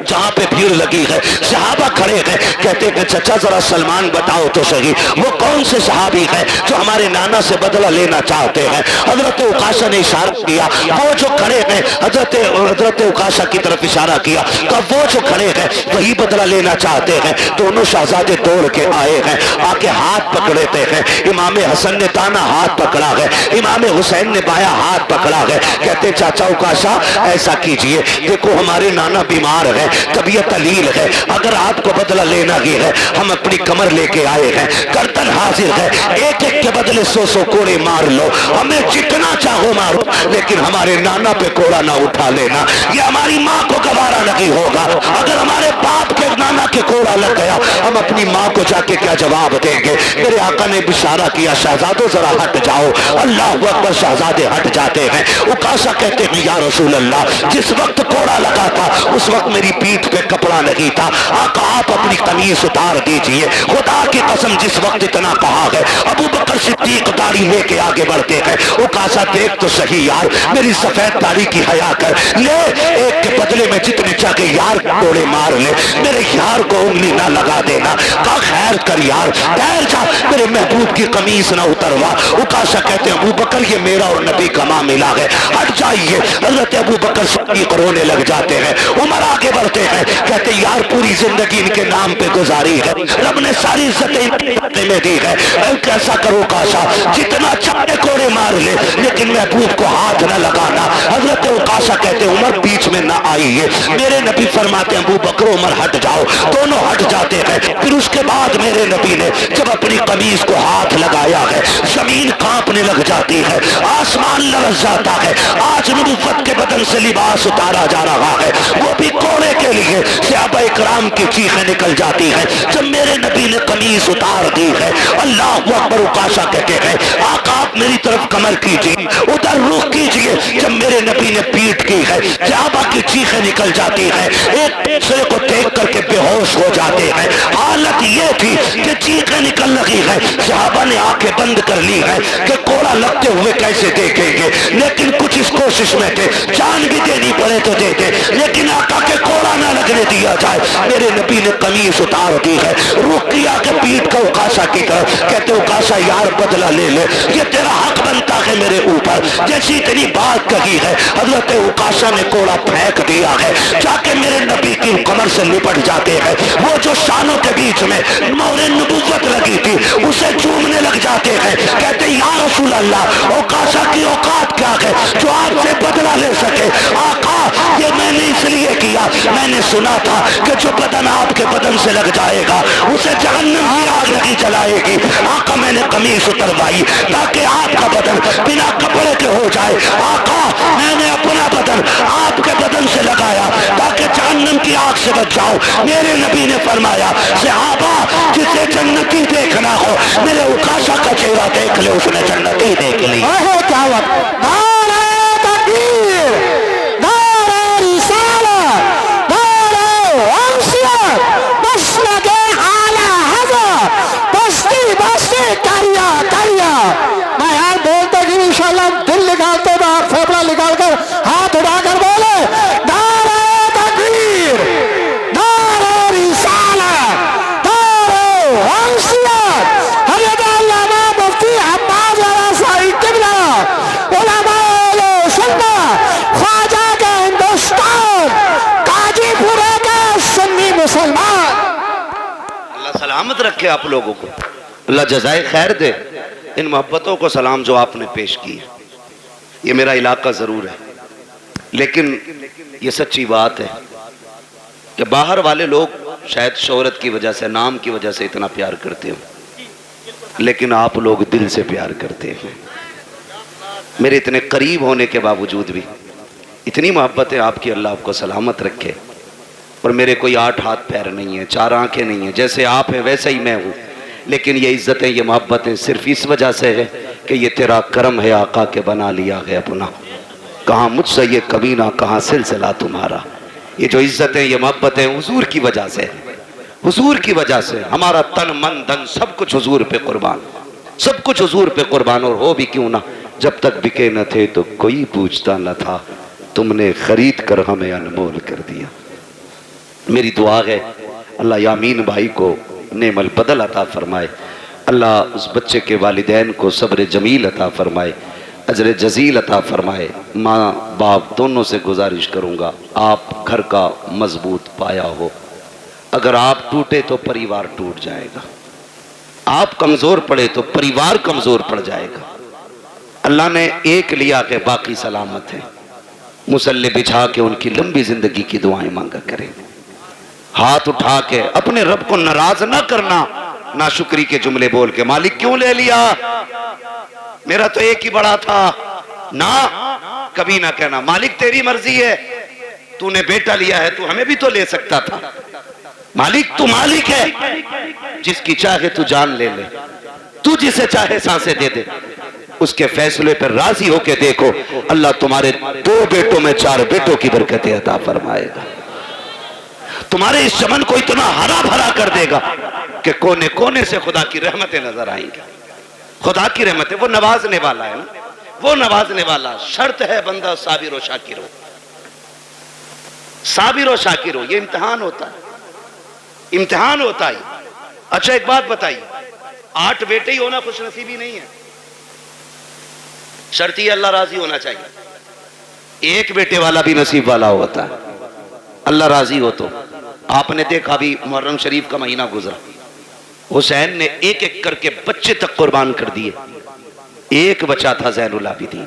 جہاں پہ بھیڑ لگی ہے، صحابہ کھڑے ہیں، کہتے ہیں چچا ذرا سلمان بتاؤ تو صحیح وہ کون سے صحابی ہیں جو ہمارے نانا سے بدلہ لینا چاہتے ہیں۔ حضرت اکاشا نے اشارہ کیا، وہ جو کھڑے ہیں، حضرت اکاشا کی طرف اشارہ کیا، کہ وہ جو کھڑے ہیں وہی بدلہ لینا چاہتے ہیں۔ دونوں شہزادے دوڑ کے آئے ہیں، آ کے ہاتھ پکڑتے ہیں، امام حسن نے دانا ہاتھ پکڑا ہے، امام حسین نے بایاں ہاتھ پکڑا ہے، کہتے چاچا اکاشا ایسا کیجئے، دیکھو ہمارے نانا بیمار ہے، طبیعت علیل ہے، اگر آپ کو بدلہ لینا ہی ہے ہم اپنی کمر لے کے آئے ہیں، گردن حاضر ہے، ایک ایک کے بدلے 100 کوڑے مار لو، ہمیں جتنا چاہو مارو، لیکن ہمارے نانا پہ کوڑا نہ اٹھا لینا، یہ ہماری ماں کو گوارا نہیں ہوگا، اگر ہمارے باپ کے نانا کے کوڑا لگ گیا ہم اپنی ماں کو جا کے کیا جواب دیں گے۔ میرے آقا نے اشارہ کیا شہزادوں ذرا ہٹ جاؤ، اللہ اکبر، شہزادے ہٹ جاتے ہیں۔ اکاشا کہتے ہیں یا رسول اللہ جس وقت کوڑا لگا تھا اس وقت میری پیٹھ پہ کپڑا نہیں تھا، آقا آپ اپنی قمیص اتار دیجئے، خدا کی قسم جس وقت اتنا کہا ہے ابو بکر صدیق داڑھی لے کے آگے بڑھتے ہیں، اکاشا دیکھ تو صحیح یار میری سفید داڑھی کی حیا کر لے، ایک کے بدلے میں جتنے چاہے یار کوڑے مار لے، میرے یار کو انگلی نہ لگا دینا، کہا خیر کر یار ٹھہر جا، میرے محبوب کی قمیص نہ اتروا۔ اکاشا کہتے ہیں ابو بکر یہ میرا اور نبی کا معاملہ ہے، ہٹ جائیے۔ حضرت ابو بکر صدیق رونے لگ جاتے ہیں، عمر آگے بڑھتے ہیں، کہتے یار پوری زندگی ان کے نام پہ گزاری ہے، رب نے ساری عزتیں میں دی ہے، کیسا کرو اکاشا جتنا چاہے کوڑے مار لے لیکن محبوب کو ہاتھ نہ لگانا۔ حضرت اکاشا کہتے ہیں عمر بیچ میں نہ آئیے، میرے نبی فرماتے ہیں ابو بکر عمر ہٹ جاؤ، دونوں ہٹ جاتے ہیں۔ پھر اس کے بعد میرے نبی نے جب اپنی قمیص کو ہاتھ لگایا ہے زمین کانپنے لگ جاتی ہے، آسمان لرز جاتا ہے، آج نبوت کے بدن سے لباس اتارا جا رہا ہے، وہ بھی کوڑے کے لیے۔ صحابہ اکرام کی چیخیں نکل جاتی ہیں جب میرے نبی نے قمیص اتار دی ہے۔ اللہ اکبر، اکاشا کہتے ہیں آقا آپ میری طرف کمر کیجیے، ادھر رخ کیجیے، جب میرے نبی نے پیٹ کی ہے صحابہ کی چیخیں نکل جاتی ہیں، ایک دوسرے کو دیکھ کر کے بے ہوش ہو جاتے ہیں۔ حالت یہ تھی کہ چیخیں نکل رہی ہے، صحابہ نے آنکھیں بند کر لی ہے کہ کوڑا لگتے ہوئے کیسے دیکھیں گے، لیکن کچھ اس کوشش میں تھے جان بھی دینی پڑے تو دیتے، لیکن آقا کے کوڑا نہ لگنے دیا جائے۔ میرے نبی نے قمیص اتار دی ہے، رخ کیا کہ پیٹ کا اکاشا کی طرف، کہتے اکاشا یار بدلہ لے لے، یہ تیرا حق بنتا ہے میرے اوپر۔ جیسی اتنی بات کہی ہے حضرت اکاشا نے کوڑا پھینک دیا ہے، جا کے میرے نبی کی کمر سے لپٹ جاتے ہیں، وہ جو شانوں کے بیچ میں مہر نبوت لگی تھی اسے چومنے لگ جاتے ہیں، کہتے یا رسول اللہ اکاشا کی اوقات کیا ہے جو آپ سے بدلہ لے سکے؟ آقا یہ میں نے اس لیے کیا، میں نے سنا تھا کہ جو بدن آپ کے بدن سے لگ جائے گا اسے جہنم کی آگ نہیں جلائے گی۔ آقا میں نے قمیص اتروائی تاکہ آپ کا بدن بنا کپڑے کے ہو جائے، آقا میں نے اپنا بدن آپ کے بدن سے لگایا تاکہ جہنم کی آگ سے بچ جاؤ۔ میرے نبی نے فرمایا صحابہ جسے جنتی دیکھنا ہو میرے اکاشا کا چہرہ دیکھ لے، اس نے جنتی دیکھ لی۔ کیا وقت نعرہ تکبیر، نعرہ رسالت، نعرہ انسیت، مسلک اعلی حضرت، بستی بستی کریا کریا۔ میں یار بولتے کہ انشاءاللہ دل نکالتے میں پھیپڑا نکال کر ہاتھ اٹھا کر بولے سلامت رکھے آپ لوگوں کو، اللہ جزائے خیر دے۔ ان محبتوں کو سلام جو آپ نے پیش کی ہے، یہ میرا علاقہ ضرور ہے، لیکن یہ سچی بات ہے کہ باہر والے لوگ شاید شہرت کی وجہ سے، نام کی وجہ سے اتنا پیار کرتے ہوں، لیکن آپ لوگ دل سے پیار کرتے ہیں۔ میرے اتنے قریب ہونے کے باوجود بھی اتنی محبت ہے آپ کی، اللہ آپ کو سلامت رکھے۔ اور میرے کوئی 8 ہاتھ پیر نہیں ہیں، 4 آنکھیں نہیں ہیں، جیسے آپ ہیں ویسے ہی میں ہوں، لیکن یہ عزتیں، یہ محبتیں صرف اس وجہ سے ہے کہ یہ تیرا کرم ہے آقا کے بنا لیا ہے اپنا، کہاں مجھ سے یہ کمینہ، کہاں سلسلہ تمہارا۔ یہ جو عزتیں، یہ محبتیں حضور کی وجہ سے، حضور کی وجہ سے ہمارا تن من دن سب کچھ حضور پہ قربان، سب کچھ حضور پہ قربان۔ اور ہو بھی کیوں نہ، جب تک بکے نہ تھے تو کوئی پوچھتا نہ تھا، تم نے خرید کر ہمیں انمول کر دیا۔ میری دعا ہے اللہ یامین بھائی کو نعم البدل عطا فرمائے، اللہ اس بچے کے والدین کو صبر جمیل عطا فرمائے، اجر جزیل عطا فرمائے۔ ماں باپ دونوں سے گزارش کروں گا، آپ گھر کا مضبوط پایا ہو، اگر آپ ٹوٹے تو پریوار ٹوٹ جائے گا، آپ کمزور پڑے تو پریوار کمزور پڑ جائے گا۔ اللہ نے ایک لیا کہ باقی سلامت ہے، مصلی بچھا کے ان کی لمبی زندگی کی دعائیں مانگا کریں، ہاتھ اٹھا کے اپنے رب کو ناراض نہ کرنا، ناشکری کے جملے بول کے مالک کیوں لے لیا، میرا تو ایک ہی بڑا تھا، نہ کبھی نہ کہنا مالک تیری مرضی ہے، تو نے بیٹا لیا ہے تو ہمیں بھی تو لے سکتا تھا، مالک تو مالک ہے، جس کی چاہے تو جان لے لے، تو جسے چاہے سانسیں دے دے، اس کے فیصلے پر راضی ہو کے دیکھو، اللہ تمہارے 2 بیٹوں میں 4 بیٹوں کی برکتیں عطا فرمائے گا، تمہارے اس چمن کو اتنا ہرا بھرا کر دے گا کہ کونے کونے سے خدا کی رحمتیں نظر آئیں گی۔ خدا کی رحمتیں، وہ نوازنے والا ہے نا، وہ نوازنے والا، شرط ہے بندہ صابر و شاکر ہو، صابر و شاکر ہو، یہ امتحان ہوتا ہے، امتحان ہوتا ہے۔ اچھا ایک بات بتائیے، 8 بیٹے ہی ہونا خوش نصیبی نہیں ہے، شرط یہ اللہ راضی ہونا چاہیے، ایک بیٹے والا بھی نصیب والا ہوتا ہے، اللہ راضی ہو تو۔ آپ نے دیکھا بھی محرم شریف کا مہینہ گزرا، حسین نے ایک ایک کر کے بچے تک قربان کر دیے، ایک بچہ تھا زین العابدین،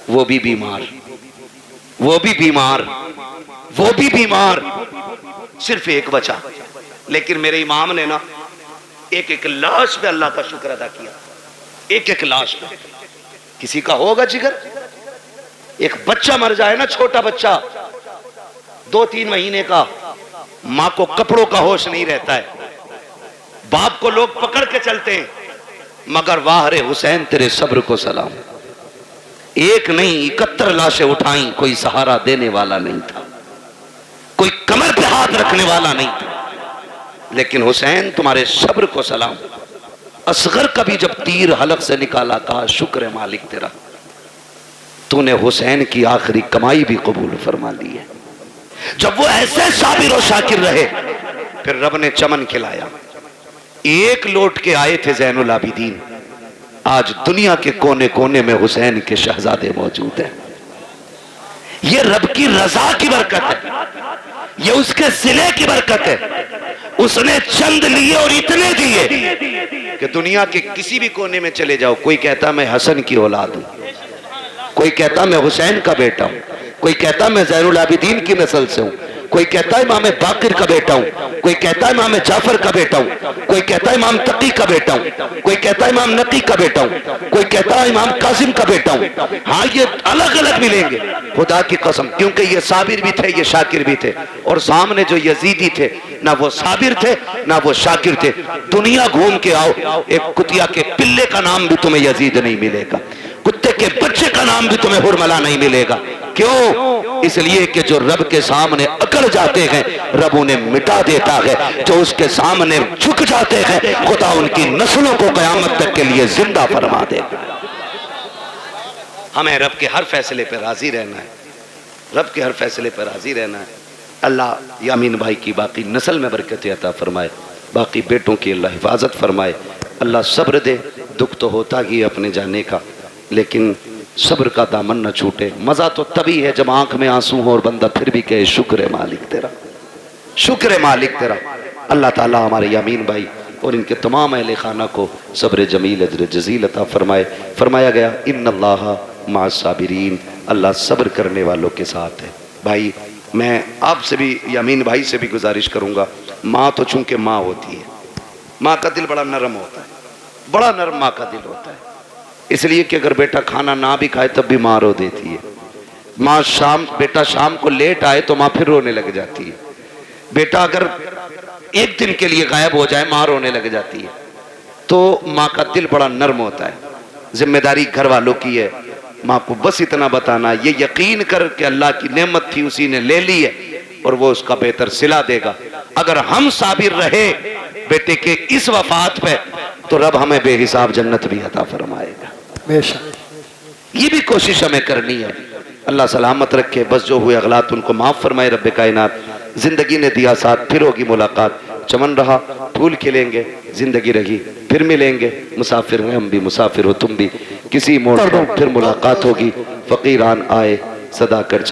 وہ بھی بیمار، وہ بھی بیمار، وہ بھی بیمار، صرف ایک بچہ، لیکن میرے امام نے نا ایک ایک لاش پہ اللہ کا شکر ادا کیا، ایک ایک لاش پہ۔ کسی کا ہوگا جگر، ایک بچہ مر جائے نا، چھوٹا بچہ 2-3 مہینے کا، ماں کو کپڑوں کا ہوش نہیں رہتا ہے، باپ کو لوگ پکڑ کے چلتے ہیں، مگر واہ رے حسین تیرے صبر کو سلام، ایک نہیں 71 لاشیں اٹھائیں، کوئی سہارا دینے والا نہیں تھا، کوئی کمر پہ ہاتھ رکھنے والا نہیں تھا، لیکن حسین تمہارے صبر کو سلام۔ اصغر کا بھی جب تیر حلق سے نکالا، کہا شکر ہے مالک تیرا، تو نے حسین کی آخری کمائی بھی قبول فرما لی ہے۔ جب وہ ایسے صابر و شاکر رہے، پھر رب نے چمن کھلایا، ایک لوٹ کے آئے تھے زین العابدین، آج دنیا کے کونے کونے میں حسین کے شہزادے موجود ہیں۔ یہ رب کی رضا کی برکت ہے، یہ اس کے صلے کی برکت ہے، اس نے چند لیے اور اتنے دیے کہ دنیا کے کسی بھی کونے میں چلے جاؤ، کوئی کہتا میں حسن کی اولاد ہوں، کوئی کہتا میں حسین کا بیٹا ہوں، کوئی کہتا میں زین العابدین کی نسل سے ہوں، کوئی کہتا ہے امام باقر کا بیٹا ہوں، کوئی کہتا ہے امام جعفر کا بیٹا ہوں، کوئی کہتا ہے امام تقی کا بیٹا ہوں، کوئی کہتا ہے امام نقی کا بیٹا ہوں، کوئی کہتا ہے امام قاسم کا بیٹا ہوں۔ ہاں یہ الگ الگ ملیں گے، خدا کی قسم، کیونکہ یہ صابر بھی تھے، یہ شاکر بھی تھے، اور سامنے جو یزیدی تھے، نہ وہ صابر تھے نہ وہ شاکر تھے۔ دنیا گھوم کے آؤ، ایک کتیا کے پلے کا نام بھی تمہیں یزید نہیں ملے گا، کتے کے بچے کا نام بھی تمہیں حرملہ نہیں ملے گا۔ کیوں؟ اس لیے کہ جو رب کے سامنے اکڑ جاتے ہیں رب انہیں مٹا دیتا ہے، جو اس کے سامنے جھک جاتے ہیں خدا ان کی نسلوں کو قیامت تک کے لیے زندہ فرما دے گا۔ ہمیں رب کے ہر فیصلے پہ راضی رہنا ہے، رب کے ہر فیصلے پہ راضی رہنا ہے۔ اللہ یامین بھائی کی باقی نسل میں برکت عطا فرمائے، باقی بیٹوں کی اللہ حفاظت فرمائے، اللہ صبر دے۔ دکھ تو ہوتا ہی اپنے جانے کا، لیکن صبر کا دامن نہ چھوٹے۔ مزہ تو تبھی ہے جب آنکھ میں آنسو ہو اور بندہ پھر بھی کہے شکر ہے مالک تیرا، شکر ہے مالک تیرا۔ اللہ تعالیٰ ہمارے یامین بھائی اور ان کے تمام اہل خانہ کو صبر جمیل اجر جزیل عطا فرمائے۔ فرمایا گیا ان اللہ مع الصابرین، اللہ صبر کرنے والوں کے ساتھ ہے۔ بھائی میں آپ سے بھی یامین بھائی سے بھی گزارش کروں گا، ماں تو چونکہ ماں ہوتی ہے، ماں کا دل بڑا نرم ہوتا ہے، بڑا نرم ماں کا دل ہوتا ہے، اس لیے کہ اگر بیٹا کھانا نہ بھی کھائے تب بھی ماں رو دیتی ہے۔ ماں بیٹا شام کو لیٹ آئے تو ماں پھر رونے لگ جاتی ہے۔ بیٹا اگر ایک دن کے لیے غائب ہو جائے ماں رونے لگ جاتی ہے۔ تو ماں کا دل بڑا نرم ہوتا ہے۔ ذمہ داری گھر والوں کی ہے، ماں کو بس اتنا بتانا، یہ یقین کر کہ اللہ کی نعمت تھی اسی نے لے لی ہے اور وہ اس کا بہتر صلہ دے گا۔ اگر ہم صابر رہے بیٹے کے اس وفات پہ تو رب ہمیں بے حساب جنت بھی عطا فرمائے گا۔ بے شک یہ بھی کوشش ہمیں کرنی ہے۔ اللہ سلامت رکھے، بس جو ہوئے اغلاط ان کو معاف فرمائے رب کائنات۔ زندگی نے دیا ساتھ، پھر ہوگی ملاقات، چمن رہا پھول کھلیں گے، زندگی رہی پھر ملیں گے، مسافر ہیں ہم بھی، مسافر ہو تم بھی، کسی موڑ پر پھر ملاقات ہوگی، فقیران آئے صدا کر